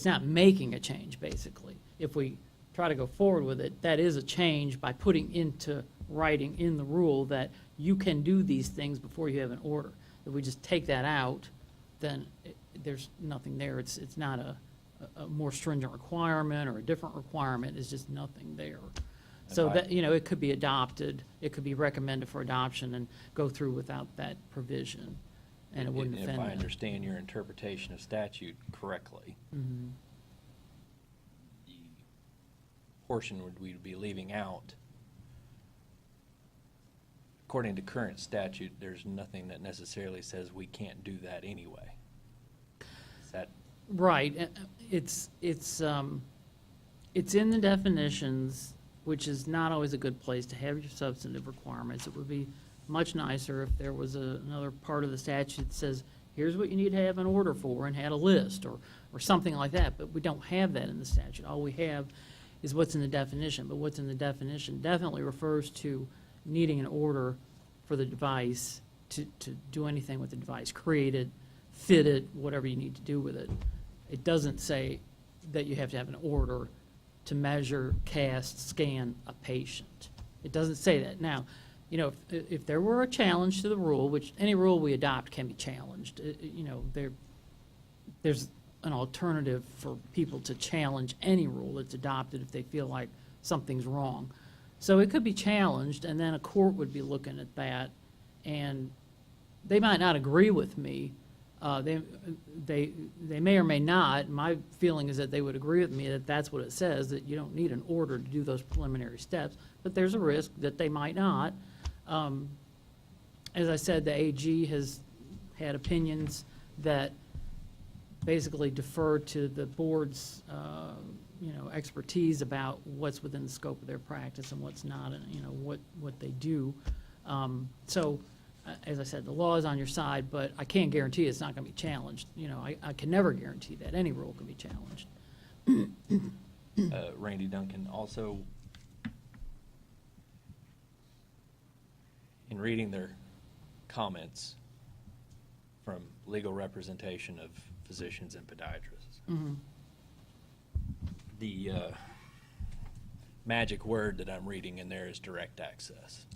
not making a change, basically. If we try to go forward with it, that is a change by putting into writing in the rule that you can do these things before you have an order. If we just take that out, then there's nothing there. It's not a more stringent requirement or a different requirement. It's just nothing there. So that, it could be adopted, it could be recommended for adoption and go through without that provision, and it wouldn't offend If I them. understand your interpretation of statute correctly, Mhm. the portion we'd be leaving out, according to current statute, there's nothing that necessarily says we can't do that anyway. Is that, Right, it's in the definitions, which is not always a good place to have your substantive requirements. It would be much nicer if there was another part of the statute that says, here's what you need to have an order for, and had a list, or something like that, but we don't have that in the statute. All we have is what's in the definition, but what's in the definition definitely refers to needing an order for the device to do anything with the device, create it, fit it, whatever you need to do with it. It doesn't say that you have to have an order to measure, cast, scan a patient. It doesn't say that. Now, if there were a challenge to the rule, which any rule we adopt can be challenged, there's an alternative for people to challenge any rule that's adopted if they feel like something's wrong. So it could be challenged, and then a court would be looking at that, and they might not agree with me. They may or may not. My feeling is that they would agree with me that that's what it says, that you don't need an order to do those preliminary steps, but there's a risk that they might not. As I said, the AG has had opinions that basically defer to the board's, expertise about what's within the scope of their practice and what's not, and, what they do. As I said, the law is on your side, but I can't guarantee it's not going to be challenged. I can never guarantee that any rule can be challenged. Randy Duncan, also, in reading their comments from legal representation of physicians and podiatrists, Mhm. the magic word that I'm reading in there is direct access.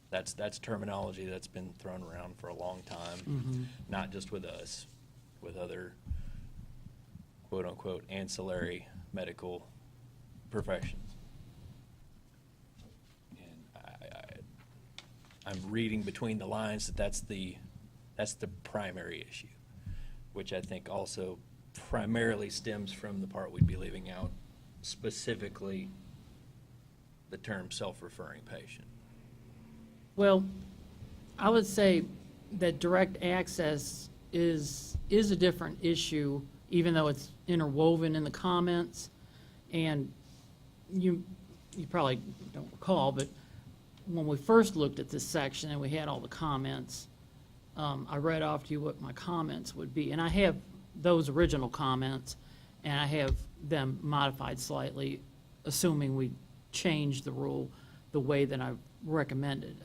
That's terminology that's been thrown around for a long time, Mhm. not just with us, with other quote-unquote ancillary medical professions. And I'm reading between the lines that that's the primary issue, which I think also primarily stems from the part we'd be leaving out, specifically the term self-referring patient. Well, I would say that direct access is a different issue, even though it's interwoven in the comments. And you probably don't recall, but when we first looked at this section and we had all the comments, I read off to you what my comments would be. And I have those original comments, and I have them modified slightly, assuming we change the rule the way that I recommended.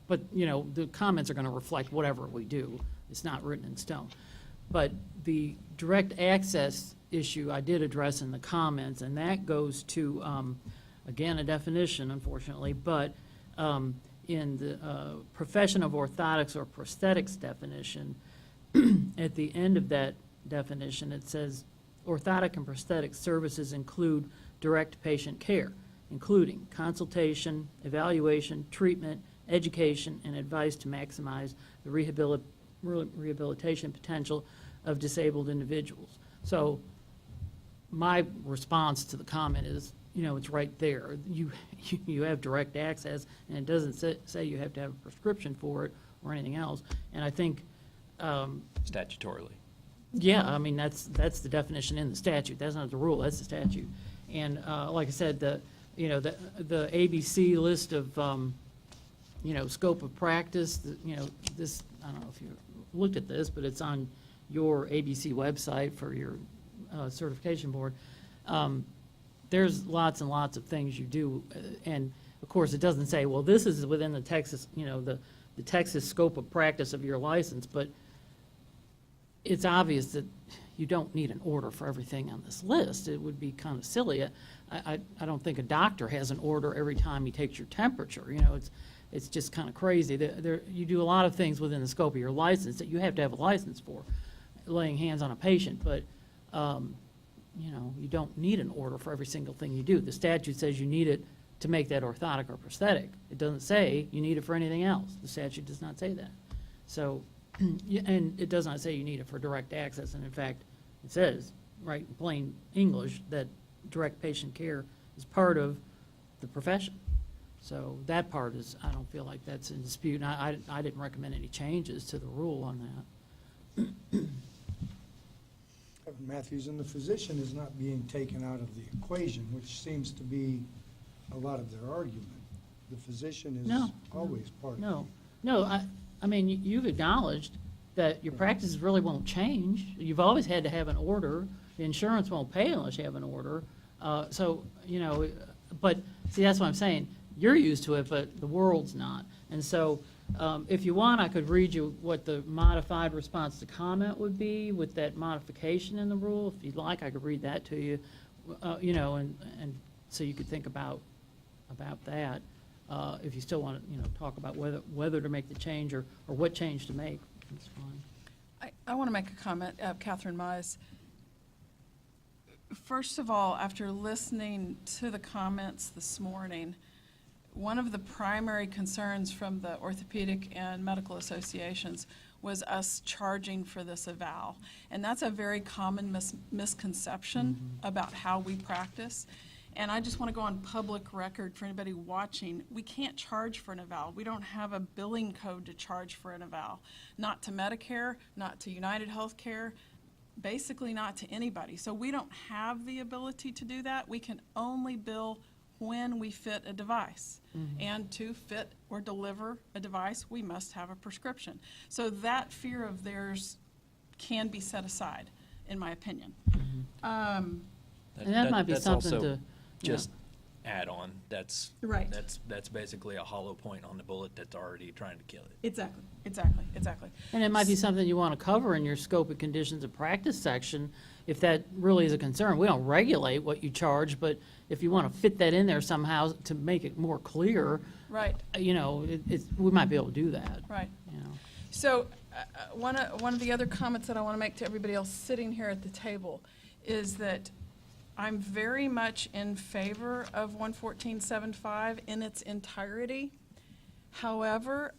But, the comments are going to reflect whatever we do. It's not written in stone. But the direct access issue I did address in the comments, and that goes to, again, a definition, unfortunately, but in the profession of orthotics or prosthetics definition, at the end of that definition, it says, orthotic and prosthetic services include direct patient care, including consultation, evaluation, treatment, education, and advice to maximize the rehabilitation potential of disabled individuals. So my response to the comment is, it's right there. You have direct access, and it doesn't say you have to have a prescription for it or anything else. And I think, Statutorily. yeah, I mean, that's the definition in the statute. That's not the rule, that's the statute. And like I said, the ABC list of, scope of practice, this, I don't know if you looked at this, but it's on your ABC website for your certification board. There's lots and lots of things you do, and of course, it doesn't say, well, this is within the Texas, the Texas scope of practice of your license, but it's obvious that you don't need an order for everything on this list. It would be kind of silly. I don't think a doctor has an order every time he takes your temperature. It's just kind of crazy. You do a lot of things within the scope of your license that you have to have a license for, laying hands on a patient, but you don't need an order for every single thing you do. The statute says you need it to make that orthotic or prosthetic. It doesn't say you need it for anything else. The statute does not say that. So, and it does not say you need it for direct access, and in fact, it says, right in plain English, that direct patient care is part of the profession. So that part is, I don't feel like that's in dispute, and I didn't recommend any changes to the rule on that. Matthews, and the physician is not being taken out of the equation, which seems to be a lot of their argument. The physician is No. always part of it. No, I mean, you've acknowledged that your practices really won't change. You've always had to have an order. The insurance won't pay unless you have an order. But see, that's what I'm saying. You're used to it, but the world's not. And so if you want, I could read you what the modified response to comment would be with that modification in the rule. If you'd like, I could read that to you, and so you could think about that. If you still want to, talk about whether to make the change or what change to make, that's fine. I want to make a comment, Catherine Mize. First of all, after listening to the comments this morning, one of the primary concerns from the orthopedic and medical associations was us charging for this eval. And that's a very common misconception about how we practice. And I just want to go on public record for anybody watching, we can't charge for an eval. We don't have a billing code to charge for an eval. Not to Medicare, not to United Healthcare, basically not to anybody. So we don't have the ability to do that. We can only bill when we fit a device. And to fit or deliver a device, we must have a prescription. So that fear of theirs can be set aside, in my opinion. And that might be that's something also to, just add on. That's Right. That's basically a hollow point on the bullet that's already trying to kill it. Exactly. and it might be something you want to cover in your scope of conditions of practice section, if that really is a concern. We don't regulate what you charge, but if you want to fit that in there somehow to make it more clear, Right, you know, we might be able to do that, right. you know. So, one of the other comments that I want to make to everybody else sitting here at the table is that I'm very much in favor of 114.75 in its entirety. However,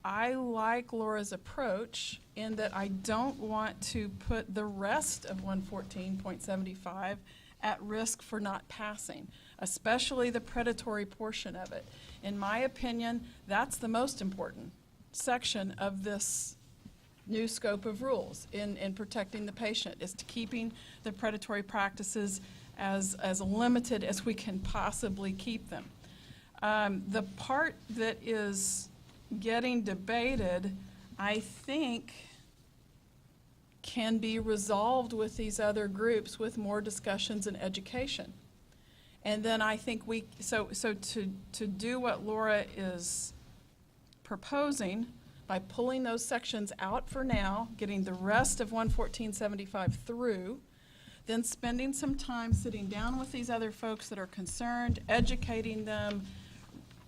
I like Laura's approach in that I don't want to put the rest of 114.75 at risk for not passing, especially the predatory portion of it. In my opinion, that's the most important section of this new scope of rules in protecting the patient, is to keeping the predatory practices as limited as we can possibly keep them. The part that is getting debated, I think, can be resolved with these other groups with more discussions and education. And then I think so to do what Laura is proposing, by pulling those sections out for now, getting the rest of 114.75 through, then spending some time sitting down with these other folks that are concerned, educating them,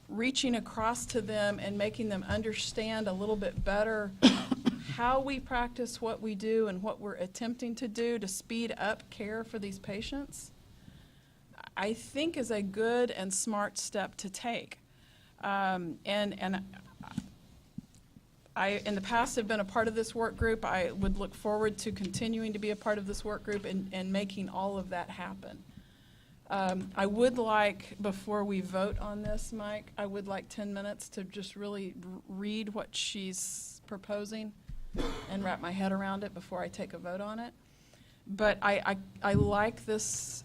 reaching across to them and making them understand a little bit better how we practice what we do and what we're attempting to do to speed up care for these patients, I think is a good and smart step to take. And I, in the past, have been a part of this work group. I would look forward to continuing to be a part of this work group and making all of that happen. I would like, before we vote on this, Mike, I would like 10 minutes to just really read what she's proposing and wrap my head around it before I take a vote on it. But I like this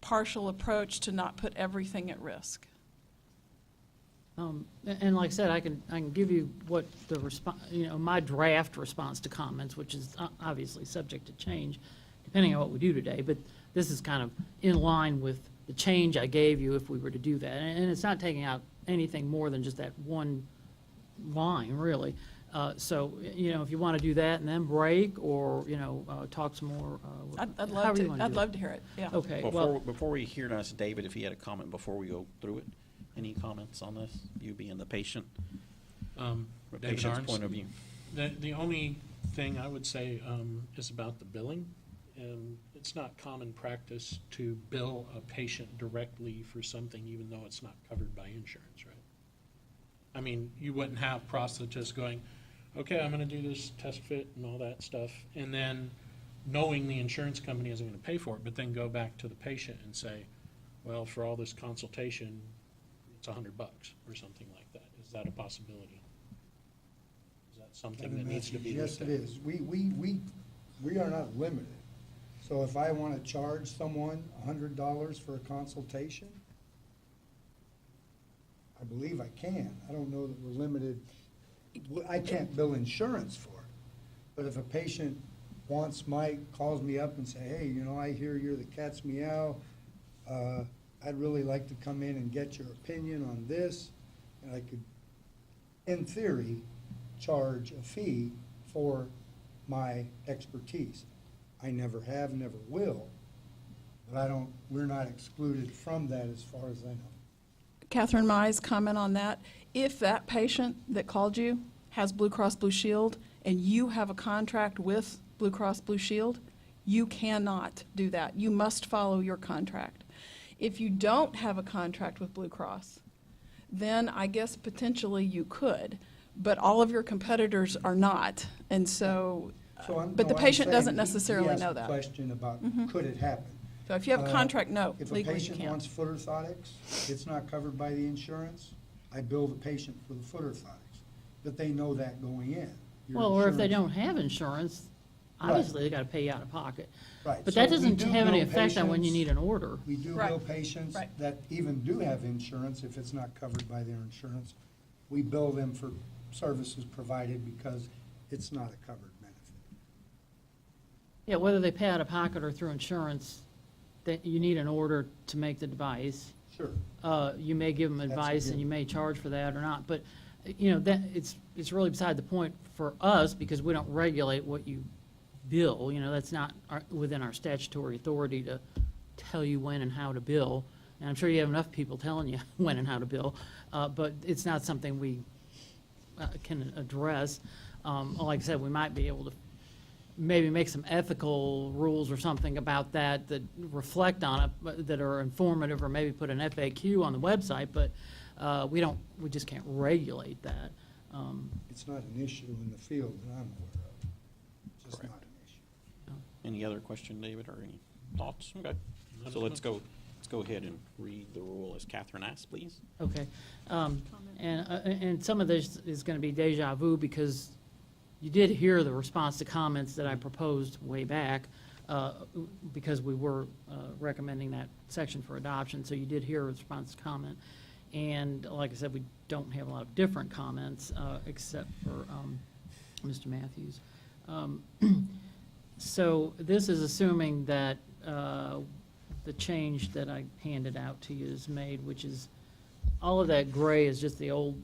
partial approach to not put everything at risk. And like I said, I can give you what the response, you know, my draft response to comments, which is obviously subject to change depending on what we do today, but this is kind of in line with the change I gave you if we were to do that. And it's not taking out anything more than just that one line, really. So, you know, if you want to do that and then break, or, you know, talk some more. I'd however you wanna I'd do love it. to hear it, yeah. Okay, well, Before we hear, and ask David if he had a comment before we go through it. Any comments on this, you being the patient, from a David patient's Arns. point of view? The only thing I would say is about the billing. It's not common practice to bill a patient directly for something even though it's not covered by insurance, right? I mean, you wouldn't have prosthetists going, okay, I'm going to do this test fit and all that stuff, and then knowing the insurance company isn't going to pay for it, but then go back to the patient and say, well, for all this consultation, it's $100 or something like that. Is that a possibility? Is that something that needs to be Yes, looked it at? is. We are not limited. So if I want to charge someone $100 for a consultation, I believe I can. I don't know that we're limited. I can't bill insurance for it. But if a patient wants calls me up and say, hey, you know, I hear you're the cat's meow, I'd really like to come in and get your opinion on this, and I could, in theory, charge a fee for my expertise. I never have, never will, but we're not excluded from that as far as I know. Catherine Mize, comment on that. If that patient that called you has Blue Cross Blue Shield and you have a contract with Blue Cross Blue Shield, You cannot do that. You must follow your contract. If you don't have a contract with Blue Cross, then I guess potentially you could, but all of your competitors are not. And so, but the patient doesn't necessarily know He that. asked a question about, could it happen? So if you have a contract, no, If a legally you patient can't. wants foot orthotics, it's not covered by the insurance, I bill the patient for the foot orthotics, but they know that going in. Your Well, or if they insurance- don't have insurance, Right. obviously they gotta pay out of pocket. Right. But So that we doesn't do have any bill effect on when you patients- need an order. We do Right. bill patients Right. that even do have insurance, if it's not covered by their insurance. We bill them for services provided because it's not a covered benefit. Yeah, whether they pay out of pocket or through insurance, that you need an order to make the device. Sure. You may give them That's a advice and given. you may charge for that or not, but, you know, that, it's really beside the point for us because we don't regulate what you bill, you know, that's not within our statutory authority to tell you when and how to bill. And I'm sure you have enough people telling you when and how to bill, but it's not something we can address. Like I said, we might be able to maybe make some ethical rules or something about that that reflect on it, but that are informative, or maybe put an FAQ on the website, but we just can't regulate that. It's not an issue in the field that I'm aware of. It's just not an issue. Any other question, David, or any thoughts? Okay. So let's go ahead and read the rule as Catherine asked, please. Okay. And some of this is going to be deja vu because you did hear the response to comments that I proposed way back because we were recommending that section for adoption. So you did hear a response to comment. And like I said, we don't have a lot of different comments except for Mr. Matthews. So this is assuming that the change that I handed out to you is made, which is all of that gray is just the old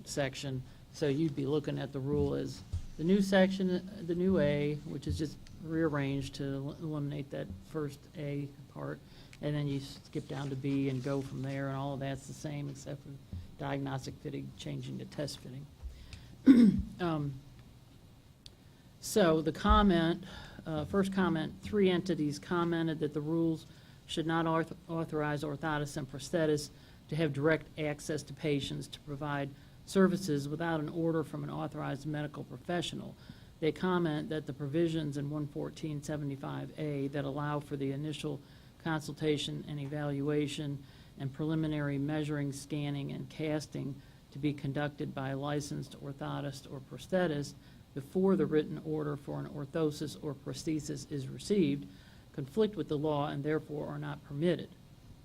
section. So you'd be looking at the rule as the new section, the new A, which is just rearranged to eliminate that first A part. And then you skip down to B and go from there, and all of that's the same except for diagnostic fitting changing to test fitting. So the comment, first comment, 3 entities commented that the rules should not authorize orthotists and prosthetists to have direct access to patients to provide services without an order from an authorized medical professional. They comment that the provisions in 11475A that allow for the initial consultation and evaluation and preliminary measuring, scanning, and casting to be conducted by a licensed orthotist or prosthetist before the written order for an orthosis or prosthesis is received conflict with the law and therefore are not permitted.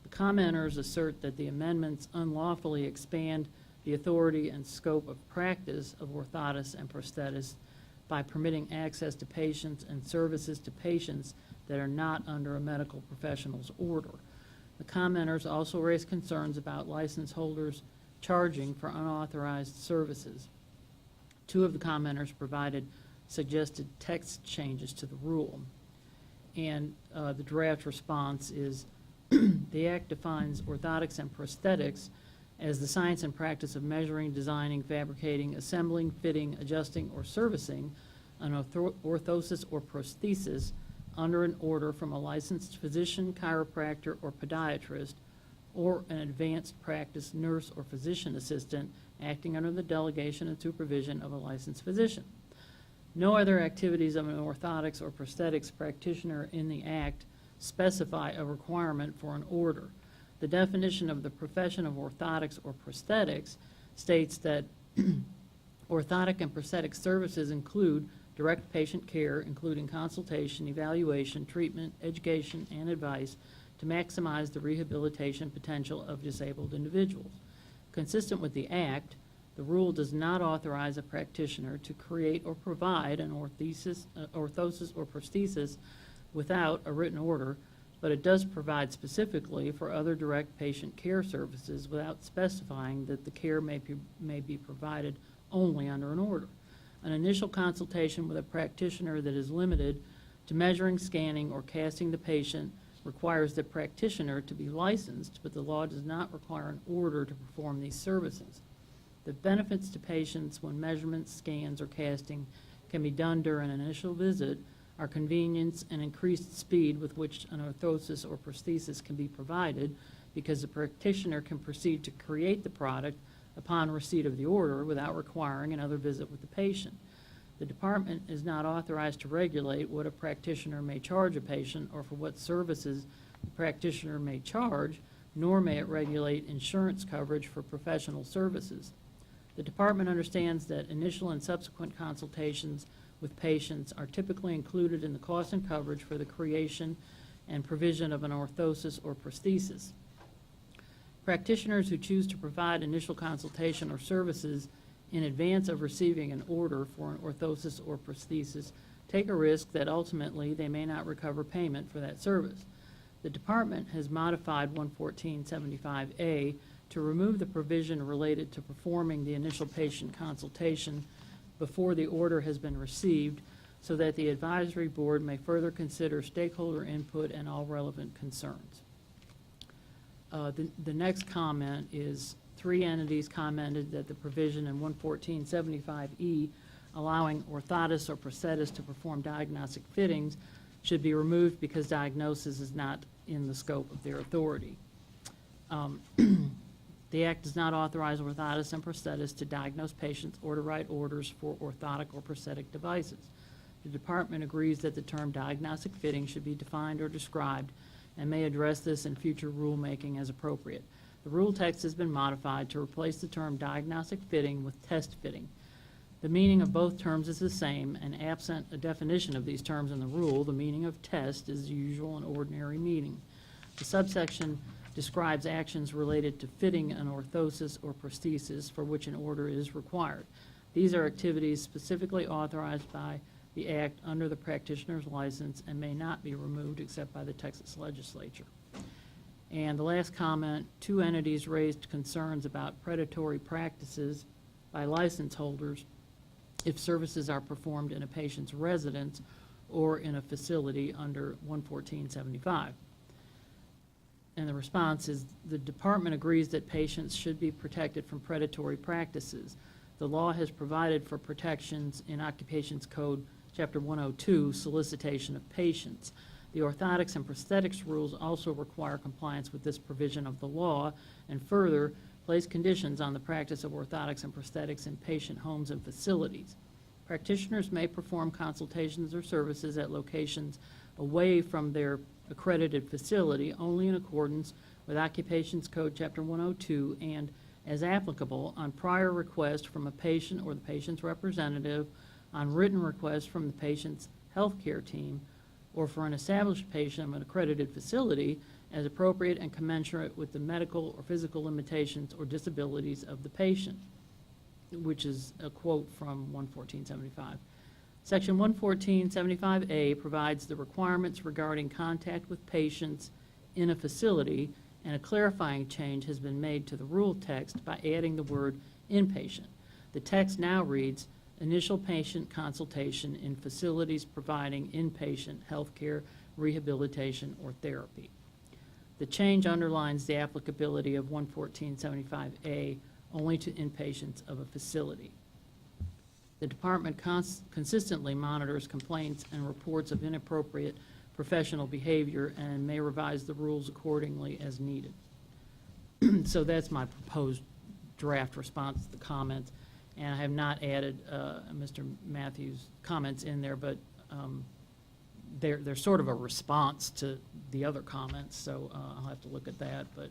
The commenters assert that the amendments unlawfully expand the authority and scope of practice of orthotists and prosthetists by permitting access to patients and services to patients that are not under a medical professional's order. The commenters also raised concerns about license holders charging for unauthorized services. 2 of the commenters provided suggested text changes to the rule. And the draft response is, the Act defines orthotics and prosthetics as the science and practice of measuring, designing, fabricating, assembling, fitting, adjusting, or servicing an orthosis or prosthesis under an order from a licensed physician, chiropractor, or podiatrist, or an advanced practice nurse or physician assistant acting under the delegation and supervision of a licensed physician. No other activities of an orthotics or prosthetics practitioner in the Act specify a requirement for an order. The definition of the profession of orthotics or prosthetics states that orthotic and prosthetic services include direct patient care, including consultation, evaluation, treatment, education, and advice to maximize the rehabilitation potential of disabled individuals. Consistent with the Act, the rule does not authorize a practitioner to create or provide an orthosis or prosthesis without a written order, but it does provide specifically for other direct patient care services without specifying that the care may be provided only under an order. An initial consultation with a practitioner that is limited to measuring, scanning, or casting the patient requires the practitioner to be licensed, but the law does not require an order to perform these services. The benefits to patients when measurements, scans, or casting can be done during an initial visit are convenience and increased speed with which an orthosis or prosthesis can be provided, because the practitioner can proceed to create the product upon receipt of the order without requiring another visit with the patient. The department is not authorized to regulate what a practitioner may charge a patient or for what services the practitioner may charge, nor may it regulate insurance coverage for professional services. The department understands that initial and subsequent consultations with patients are typically included in the cost and coverage for the creation and provision of an orthosis or prosthesis. Practitioners who choose to provide initial consultation or services in advance of receiving an order for an orthosis or prosthesis take a risk that ultimately they may not recover payment for that service. The department has modified 11475A to remove the provision related to performing the initial patient consultation before the order has been received, so that the advisory board may further consider stakeholder input and all relevant concerns. The next comment is 3 entities commented that the provision in 11475E allowing orthotists or prosthetists to perform diagnostic fittings should be removed because diagnosis is not in the scope of their authority. The Act does not authorize orthotists and prosthetists to diagnose patients or to write orders for orthotic or prosthetic devices. The department agrees that the term diagnostic fitting should be defined or described and may address this in future rulemaking as appropriate. The rule text has been modified to replace the term diagnostic fitting with test fitting. The meaning of both terms is the same, and absent a definition of these terms in the rule, the meaning of test is the usual and ordinary meaning. The subsection describes actions related to fitting an orthosis or prosthesis for which an order is required. These are activities specifically authorized by the Act under the practitioner's license and may not be removed except by the Texas legislature. And the last comment, 2 entities raised concerns about predatory practices by license holders if services are performed in a patient's residence or in a facility under 11475. And the response is the department agrees that patients should be protected from predatory practices. The law has provided for protections in Occupations Code Chapter 102, solicitation of patients. The orthotics and prosthetics rules also require compliance with this provision of the law, and further place conditions on the practice of orthotics and prosthetics in patient homes and facilities. Practitioners may perform consultations or services at locations away from their accredited facility only in accordance with Occupations Code Chapter 102 and, as applicable, on prior request from a patient or the patient's representative, on written request from the patient's health care team, or for an established patient of an accredited facility as appropriate and commensurate with the medical or physical limitations or disabilities of the patient, which is a quote from 11475. Section 11475A provides the requirements regarding contact with patients in a facility, and a clarifying change has been made to the rule text by adding the word inpatient. The text now reads, initial patient consultation in facilities providing inpatient health care, rehabilitation, or therapy. The change underlines the applicability of 11475A only to inpatients of a facility. The department consistently monitors complaints and reports of inappropriate professional behavior and may revise the rules accordingly as needed. So that's my proposed draft response to the comments. And I have not added Mr. Matthews' comments in there, but they're sort of a response to the other comments, so I'll have to look at that. But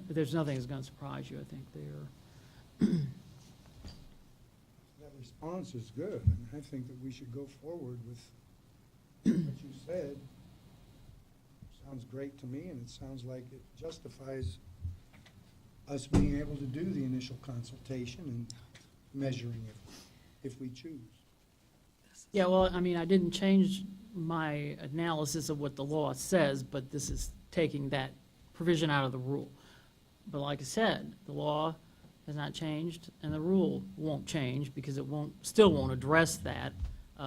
there's nothing that's going to surprise you, I think, there. That response is good, and I think that we should go forward with what you said. Sounds great to me, and it sounds like it justifies us being able to do the initial consultation and measuring it if we choose. Yeah, well, I mean, I didn't change my analysis of what the law says, but this is taking that provision out of the rule. But like I said, the law has not changed, and the rule won't change because it still won't address that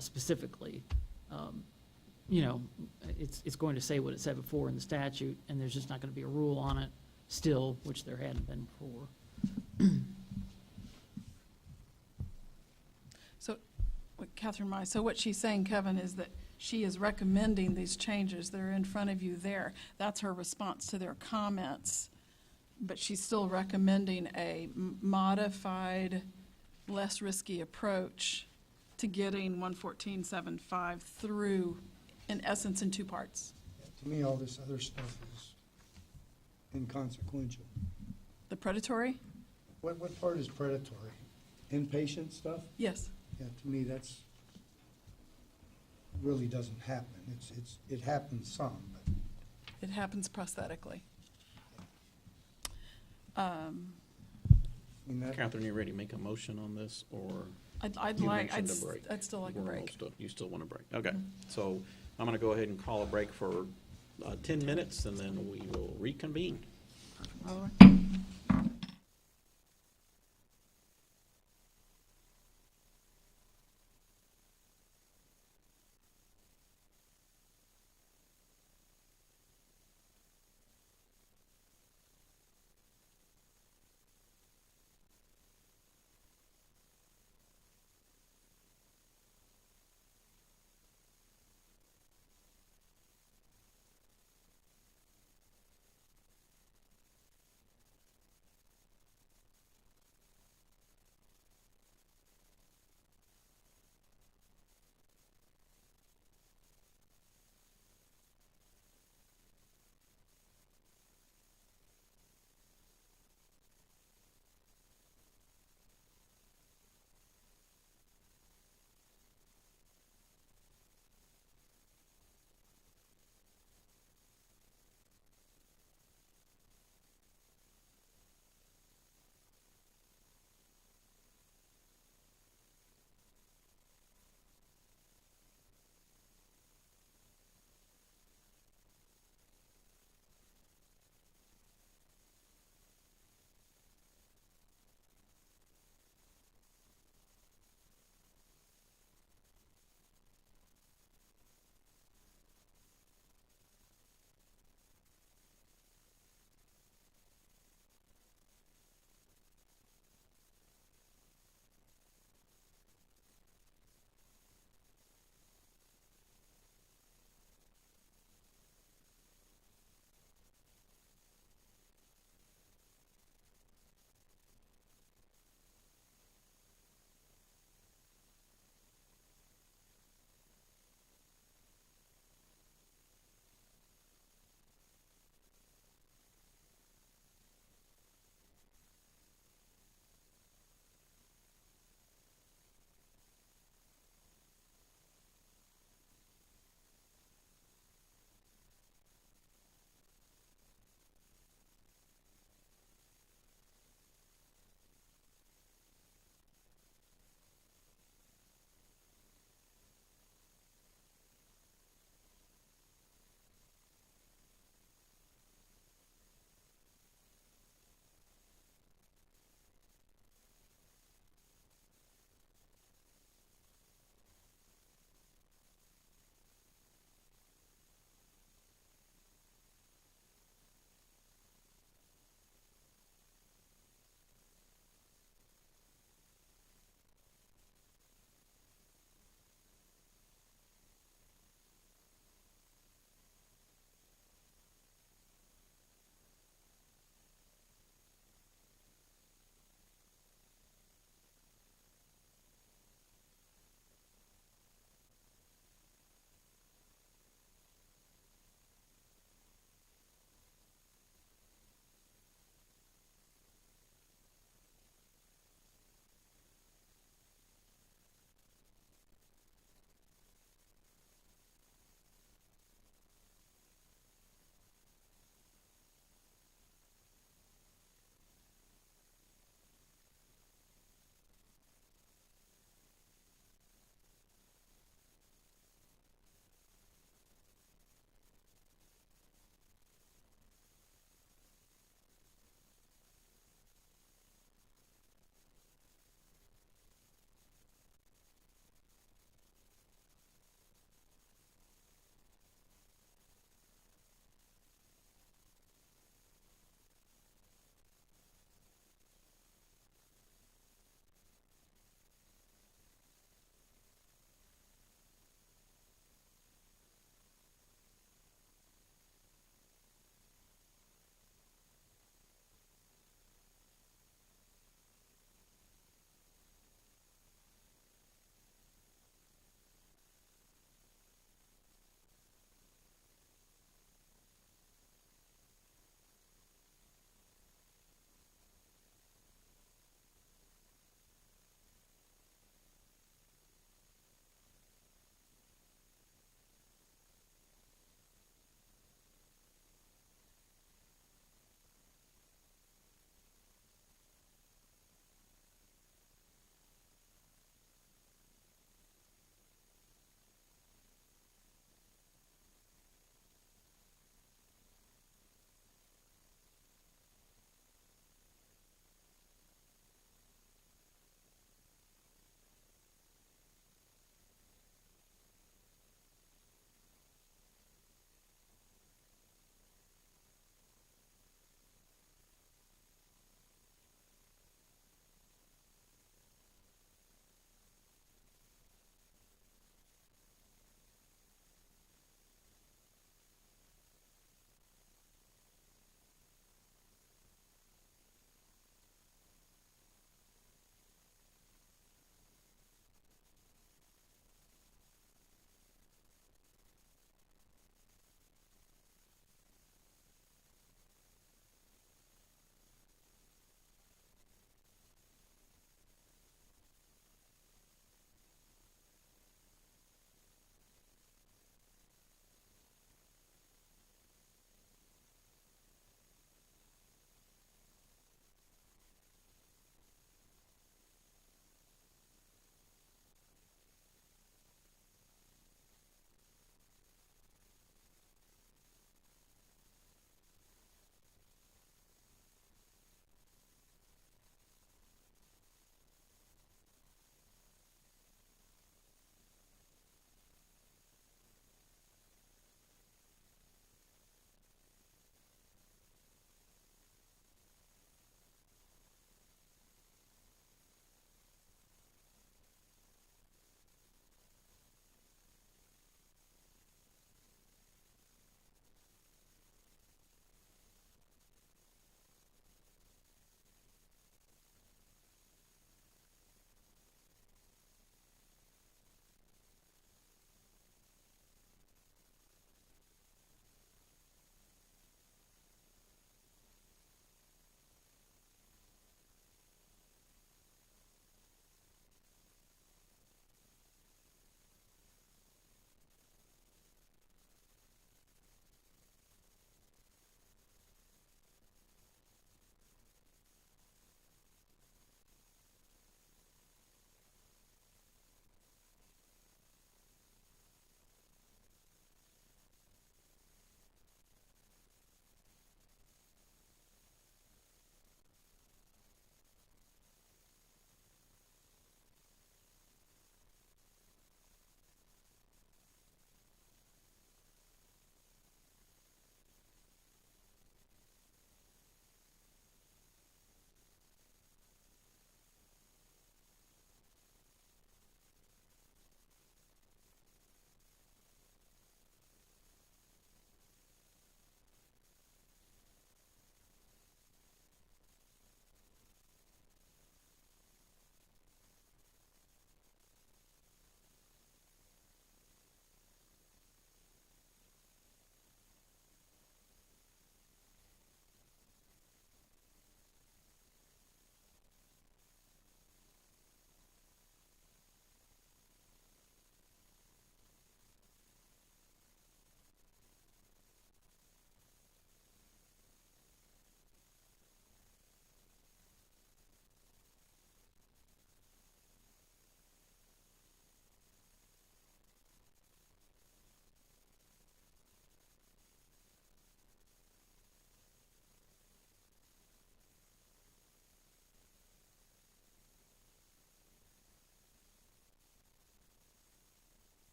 specifically. You know, it's going to say what it said before in the statute, and there's just not going to be a rule on it still, which there hadn't been before. So, Catherine Mai, so what she's saying, Kevin, is that she is recommending these changes. They're in front of you there. That's her response to their comments. But she's still recommending a modified, less risky approach to getting 114.75 through, in essence, in two parts. To me, all this other stuff is inconsequential. The predatory? What part is predatory? Inpatient stuff? Yes. Yeah, to me, that's, really doesn't happen. It happens some, but It happens prosthetically. I mean, that, Catherine, you ready to make a motion on this, or? I'd You like, mentioned a break. I'd still like a We're break. almost done. You still want a break? Okay, so I'm gonna go ahead and call a break for 10 minutes, and then we will reconvene. All right.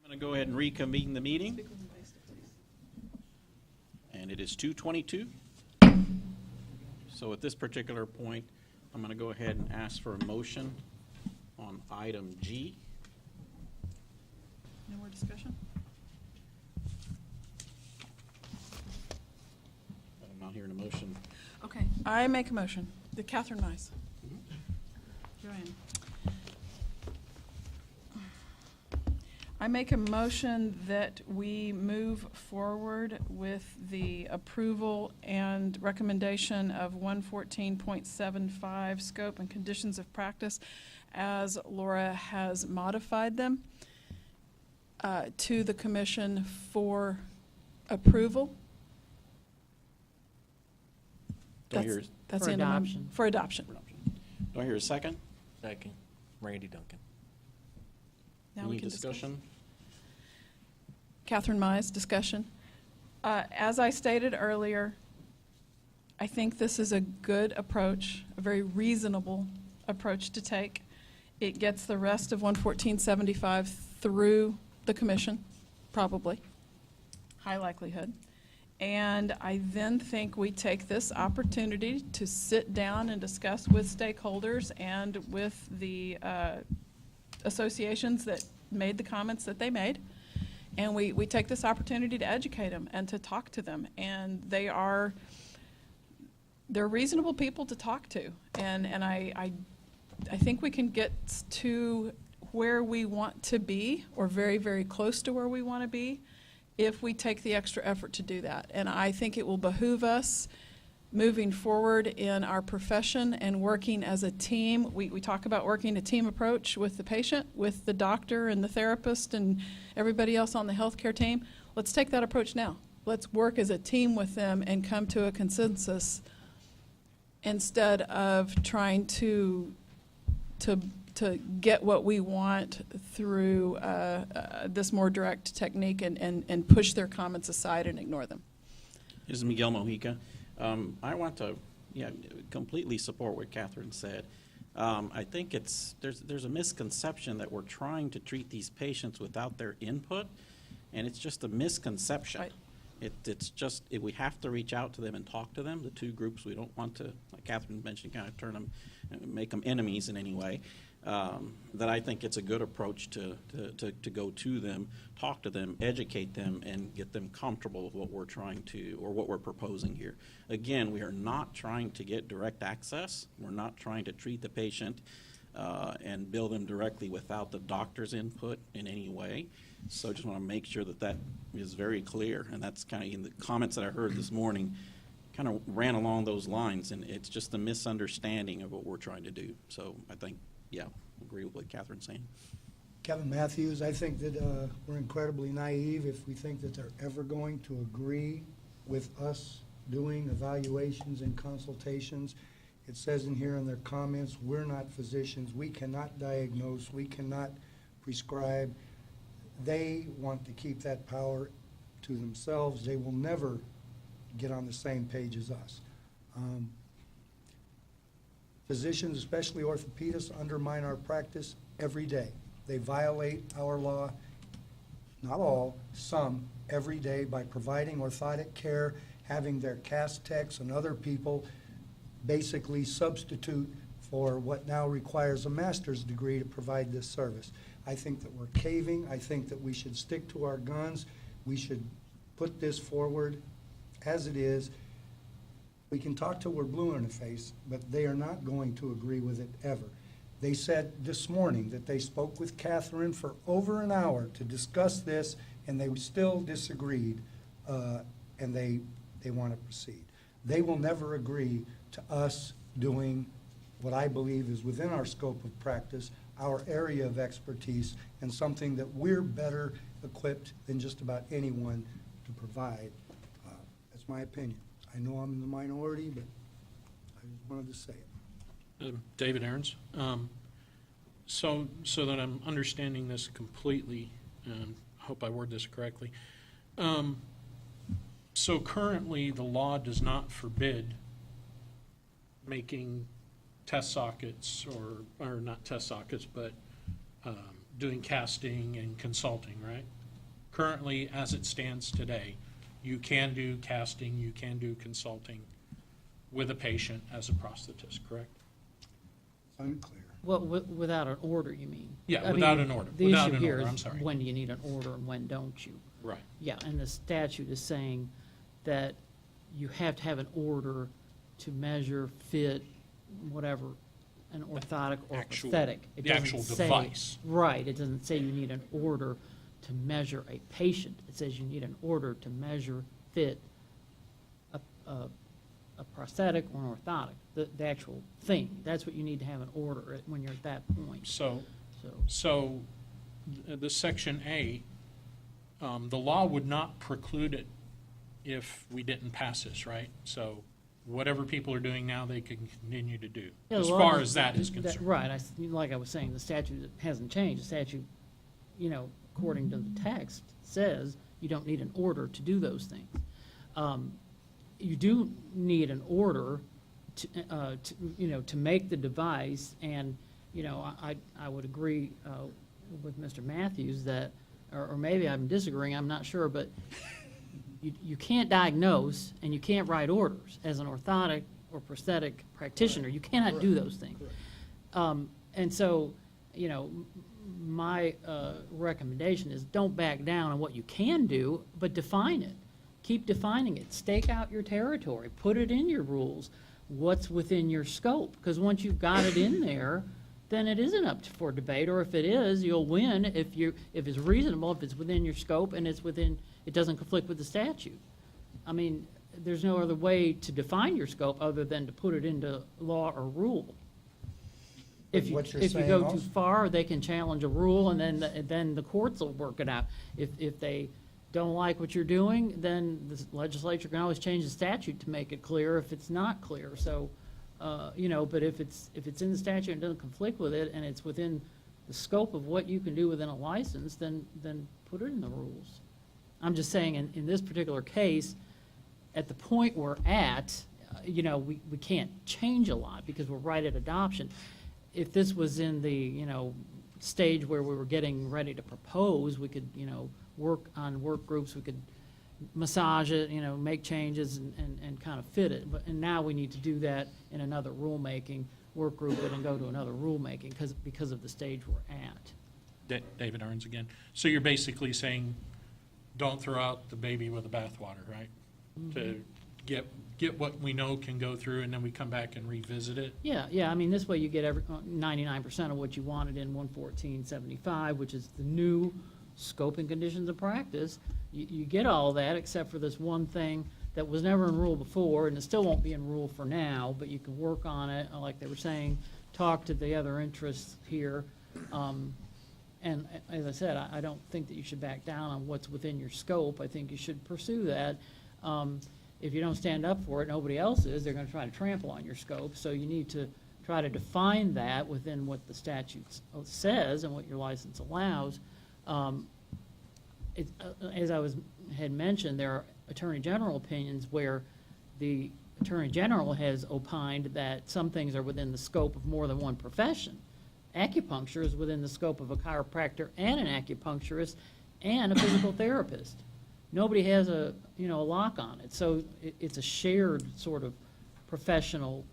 going to go ahead and reconvene the meeting. And it is 2:22. So at this particular point, I'm going to go ahead and ask for a motion on item G. No more discussion? I'm not hearing a motion. Okay, I make a motion. The Catherine Mize. Joanne. I make a motion that we move forward with the approval and recommendation of 114.75 scope and conditions of practice as Laura has modified them to the commission for approval. Do I hear, That's For the end of my- adoption. For adoption. do I hear a second? Second, Randy Duncan. Now we Any can discuss. discussion? Catherine Mize, discussion. As I stated earlier, I think this is a good approach, a very reasonable approach to take. It gets the rest of 114.75 through the commission, probably, high likelihood. And I then think we take this opportunity to sit down and discuss with stakeholders and with the associations that made the comments that they made. And we take this opportunity to educate them and to talk to them. And they're reasonable people to talk to. And I think we can get to where we want to be, or very, very close to where we want to be, if we take the extra effort to do that. And I think it will behoove us moving forward in our profession and working as a team. We talk about working a team approach with the patient, with the doctor and the therapist and everybody else on the healthcare team. Let's take that approach now. Let's work as a team with them and come to a consensus instead of trying to get what we want through this more direct technique and push their comments aside and ignore them. This is Miguel Mojica. I want to completely support what Catherine said. I think there's a misconception that we're trying to treat these patients without their input, and it's just a misconception. Right. It's just, we have to reach out to them and talk to them. The two groups, we don't want to, like Catherine mentioned, kind of turn them, make them enemies in any way. That I think it's a good approach to go to them, talk to them, educate them, and get them comfortable with what we're trying to, or what we're proposing here. Again, we are not trying to get direct access. We're not trying to treat the patient and bill them directly without the doctor's input in any way. So I just want to make sure that is very clear, and that's kind of in the comments that I heard this morning, kind of ran along those lines, and it's just a misunderstanding of what we're trying to do. So I think, I agree with what Catherine's saying. Kevin Matthews, I think that we're incredibly naive if we think that they're ever going to agree with us doing evaluations and consultations. It says in here in their comments, we're not physicians. We cannot diagnose. We cannot prescribe. They want to keep that power to themselves. They will never get on the same page as us. Physicians, especially orthopedists, undermine our practice every day. They violate our law, not all, some, every day by providing orthotic care, having their cast techs and other people basically substitute for what now requires a master's degree to provide this service. I think that we're caving. I think that we should stick to our guns. We should put this forward as it is. We can talk till we're blue in the face, but they are not going to agree with it ever. They said this morning that they spoke with Catherine for over an hour to discuss this, and they still disagreed, and they want to proceed. They will never agree to us doing what I believe is within our scope of practice, our area of expertise, and something that we're better equipped than just about anyone to provide. That's my opinion. I know I'm in the minority, but I just wanted to say it. David Aarons. So that I'm understanding this completely, and I hope I word this correctly. So currently, the law does not forbid making test sockets, or not test sockets, but doing casting and consulting, right? currently, as it stands today, you can do casting, you can do consulting with a patient as a prosthetist, correct? It's unclear. Well, without an order, you mean? Yeah, I mean, without an order. The Without issue an here order, is I'm sorry. when do you need an order and when don't you? Right. Yeah, and the statute is saying that you have to have an order to measure, fit, whatever, an orthotic or Actual- prosthetic. It the doesn't actual say- device. Right, it doesn't say you need an order to measure a patient. It says you need an order to measure, fit a prosthetic or an orthotic, the actual thing. That's what you need to have an order when you're at that point. So, So, the Section A, the law would not preclude it if we didn't pass this, right? So whatever people are doing now, they can continue to do, yeah, as the law far does- as that is concerned. Right, like I was saying, the statute hasn't changed. The statute, according to the text, says you don't need an order to do those things. You do need an order to make the device, and, I would agree with Mr. Matthews that, or maybe I'm disagreeing, I'm not sure, but you can't diagnose and you can't write orders as an orthotic or prosthetic practitioner. You cannot do those things. And so, my recommendation is don't back down on what you can do, but define it. Keep defining it. Stake out your territory. Put it in your rules. What's within your scope? Because once you've got it in there, then it isn't up for debate. Or if it is, you'll win if it's reasonable, if it's within your scope and it doesn't conflict with the statute. I mean, there's no other way to define your scope other than to put it into law or rule. If What you're you saying go too also- far, they can challenge a rule, and then the courts will work it out. If they don't like what you're doing, then the legislature can always change the statute to make it clear if it's not clear. So, but if it's in the statute and doesn't conflict with it, and it's within the scope of what you can do within a license, then put it in the rules. I'm just saying, in this particular case, at the point we're at, we can't change a lot because we're right at adoption. If this was in the, stage where we were getting ready to propose, we could, work on work groups, we could massage it, make changes and kind of fit it. And now we need to do that in another rulemaking, work group it and go to another rulemaking because of the stage we're at. David Arns again. So you're basically saying, don't throw out the baby with the bathwater, right? To get what we know can go through, and then we come back and revisit it? Yeah, I mean, this way you get 99% of what you wanted in 11475, which is the new scope and conditions of practice. You get all that except for this one thing that was never in rule before, and it still won't be in rule for now, but you can work on it, like they were saying, talk to the other interests here. And as I said, I don't think that you should back down on what's within your scope. I think you should pursue that. If you don't stand up for it, nobody else is, they're going to try to trample on your scope. So you need to try to define that within what the statute says and what your license allows. As I had mentioned, there are Attorney General opinions where the Attorney General has opined that some things are within the scope of more than one profession. Acupuncture is within the scope of a chiropractor and an acupuncturist and a physical therapist. Nobody has a lock on it, so it's a shared sort of professional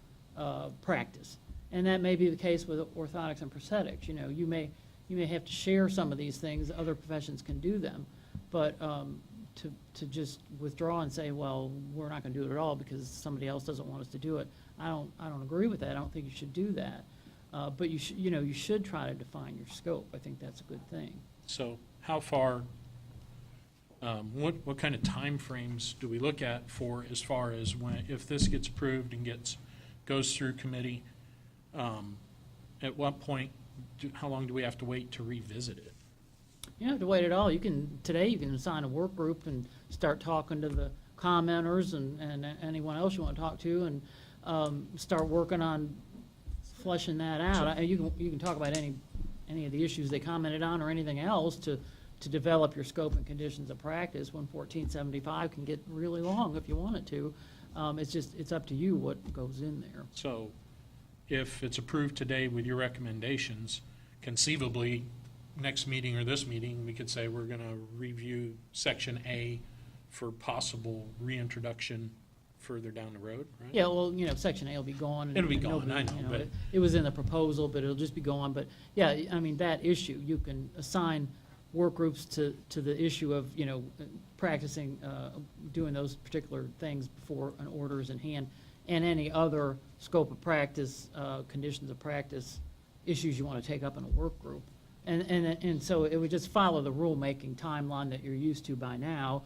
practice. And that may be the case with orthotics and prosthetics. You may have to share some of these things. Other professions can do them, but to just withdraw and say, well, we're not going to do it at all because somebody else doesn't want us to do it, I don't agree with that. I don't think you should do that. But you should try to define your scope. I think that's a good thing. So how far, what kind of timeframes do we look at for as far as if this gets approved and goes through committee, at what point, how long do we have to wait to revisit it? You don't have to wait at all. Today you can assign a work group and start talking to the commenters and anyone else you want to talk to, and start working on fleshing that out. You can talk about any of the issues they commented on or anything else to develop your scope and conditions of practice. 11475 can get really long if you want it to. It's up to you what goes in there. So if it's approved today with your recommendations, conceivably, next meeting or this meeting, we could say we're gonna review section A for possible reintroduction further down the road, right? Yeah, well, Section A will be gone. and It'll be gone, nobody, I know, but- It was in the proposal, but it'll just be gone. But, yeah, I mean, that issue, you can assign work groups to the issue of, practicing, doing those particular things before an order is in hand, and any other scope of practice, conditions of practice, issues you want to take up in a work group. And so it would just follow the rulemaking timeline that you're used to by now.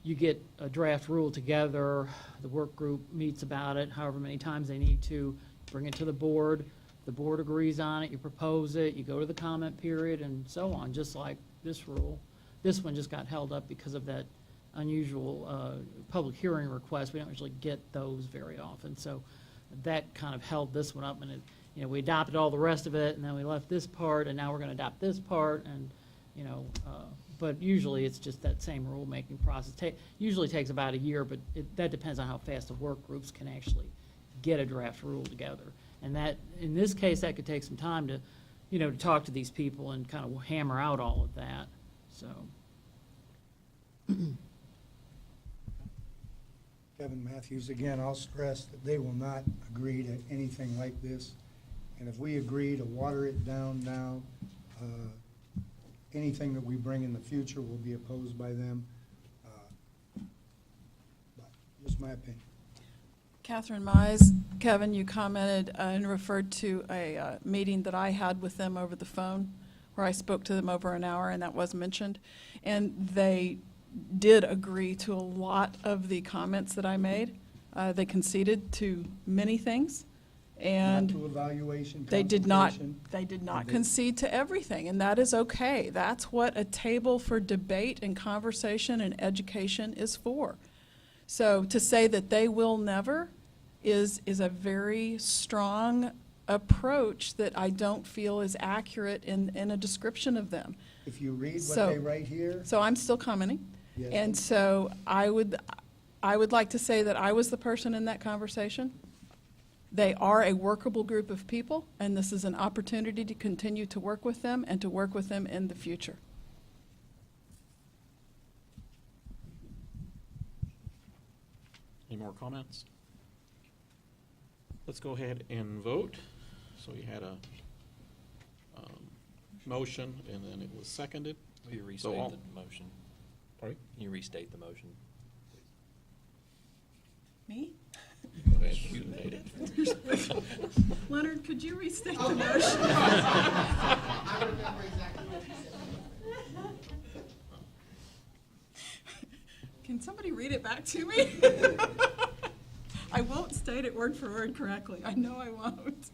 You get a draft rule together, the work group meets about it, however many times they need to, bring it to the board agrees on it, you propose it, you go to the comment period, and so on, just like this rule. This one just got held up because of that unusual public hearing request. We don't usually get those very often, so that kind of held this one up, and we adopted all the rest of it, and then we left this part, and now we're going to adopt this part, and, but usually it's just that same rulemaking process. Usually takes about a year, but that depends on how fast the work groups can actually get a draft rule together. And that, in this case, that could take some time to, to talk to these people and kind of hammer out all of that, so. Kevin Matthews, again, I'll stress that they will not agree to anything like this. And if we agree to water it down now, anything that we bring in the future will be opposed by them. But just my opinion. Catherine Mize, Kevin, you commented and referred to a meeting that I had with them over the phone, where I spoke to them over an hour, and that was mentioned. And they did agree to a lot of the comments that I made. They conceded to many things, and Not to evaluation, they did consultation. not concede to everything, and that is okay. That's what a table for debate and conversation and education is for. So to say that they will never is a very strong approach that I don't feel is accurate in a description of them. If you read what So- they write here, So I'm still commenting. Yes. And so I would like to say that I was the person in that conversation. They are a workable group of people, and this is an opportunity to continue to work with them and to work with them in the future. Any more comments? Let's go ahead and vote. So we had a motion, and then it was seconded. Will you So restate all- the motion? Sorry? Can you restate the motion? Me? Go ahead, you made it. Leonard, could you restate the motion? Can somebody read it back to me? I won't state it word for word correctly. I know I won't.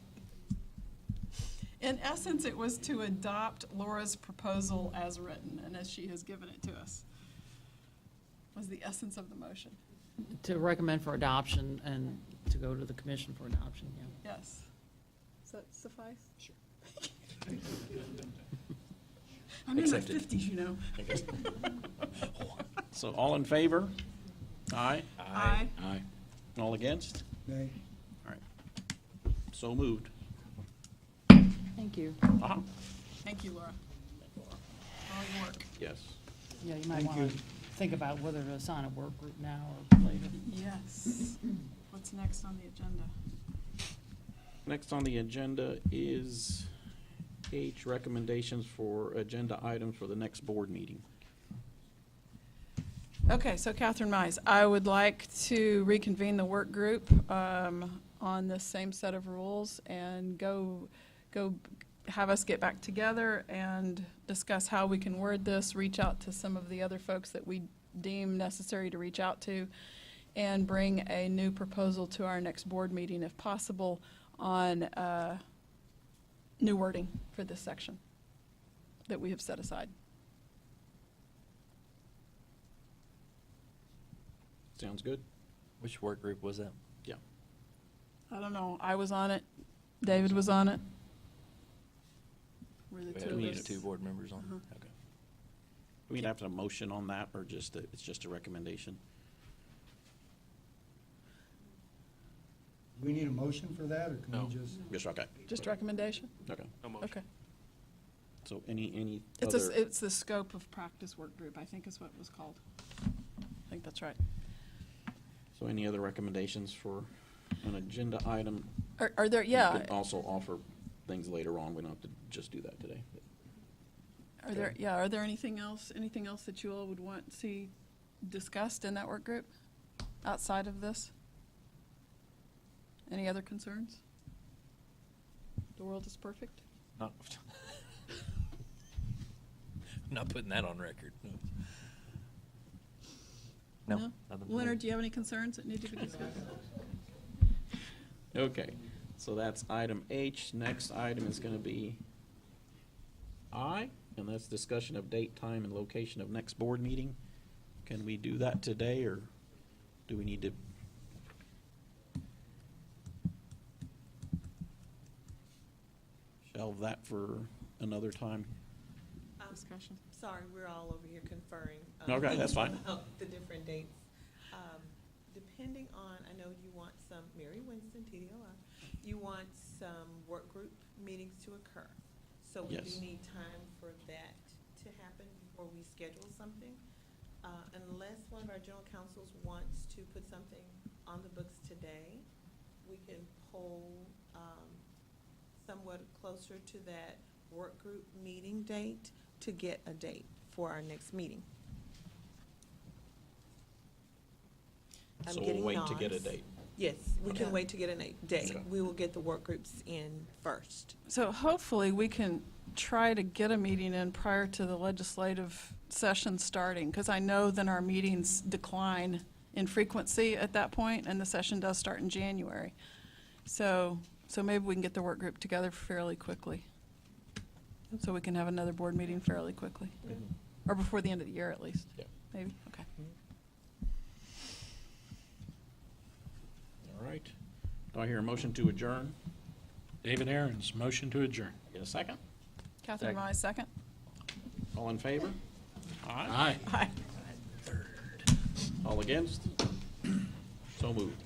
In essence, it was to adopt Laura's proposal as written and as she has given it to us. Was the essence of the motion. To recommend for adoption and to go to the commission for adoption, yeah. Yes. Does that suffice? Sure. I'm in my Accepted. 50s, you know. So all in favor? Aye? Aye. Aye. All against? nay, All right. So moved. Thank you. Uh-huh. Thank you, Laura. All your work. Yes. Yeah, you might Thank want you. to think about whether to assign a work group now or later. Yes. What's next on the agenda? Next on the agenda is H, recommendations for agenda items for the next board meeting. Okay, so Catherine Mize, I would like to reconvene the work group on the same set of rules and go have us get back together and discuss how we can word this, reach out to some of the other folks that we deem necessary to reach out to, and bring a new proposal to our next board meeting, if possible, on new wording for this section that we have set aside. Sounds good? Which work group was that? Yeah. I don't know, I was on it, David was on it. We're the We two had of we us. had two board members on? Uh-huh. Okay. We'd have to motion on that, or just, it's just a recommendation? we need a motion for that, or can No. we just? Yes, okay. Just recommendation? Okay. No motion. Okay. So any It's other? it's the scope of practice work group, I think is what it was called. I think that's right. So any other recommendations for an agenda item? Are there, We yeah, could also offer things later on. We don't have to just do that today. are there anything else that you all would want to see discussed in that work group outside of this? Any other concerns? The world is perfect? Not, I'm not putting that on record. No. nothing for me. Leonard, do you have any concerns that need to be discussed? Okay, so that's item H. Next item is gonna be I, and that's discussion of date, time, and location of next board meeting. Can we do that today, or do we need to? Shelve that for another time? Discussion. Sorry, we're all over here conferring. Okay, that's fine. about the different dates. Depending on, I know you want some, Mary Winston, TDLR, you want some work group meetings to occur. So we Yes. do need time for that to happen before we schedule something. Unless one of our general counsels wants to put something on the books today, we can poll somewhat closer to that work group meeting date to get a date for our next meeting. I'm So we'll getting wait to get a nods. date. Yes, we Okay. can wait to get a date. Okay. We will get the work groups in first. So hopefully we can try to get a meeting in prior to the legislative session starting, because I know then our meetings decline in frequency at that point, and the session does start in January. So maybe we can get the work group together fairly quickly, so we can have another board meeting fairly quickly, or before the end of the year at least. Yeah. Maybe, okay. All right. Do I hear a motion to adjourn? David Aaron's motion to adjourn. Get a second? Catherine Wise, second. All in favor? Aye. Aye. All against? So moved.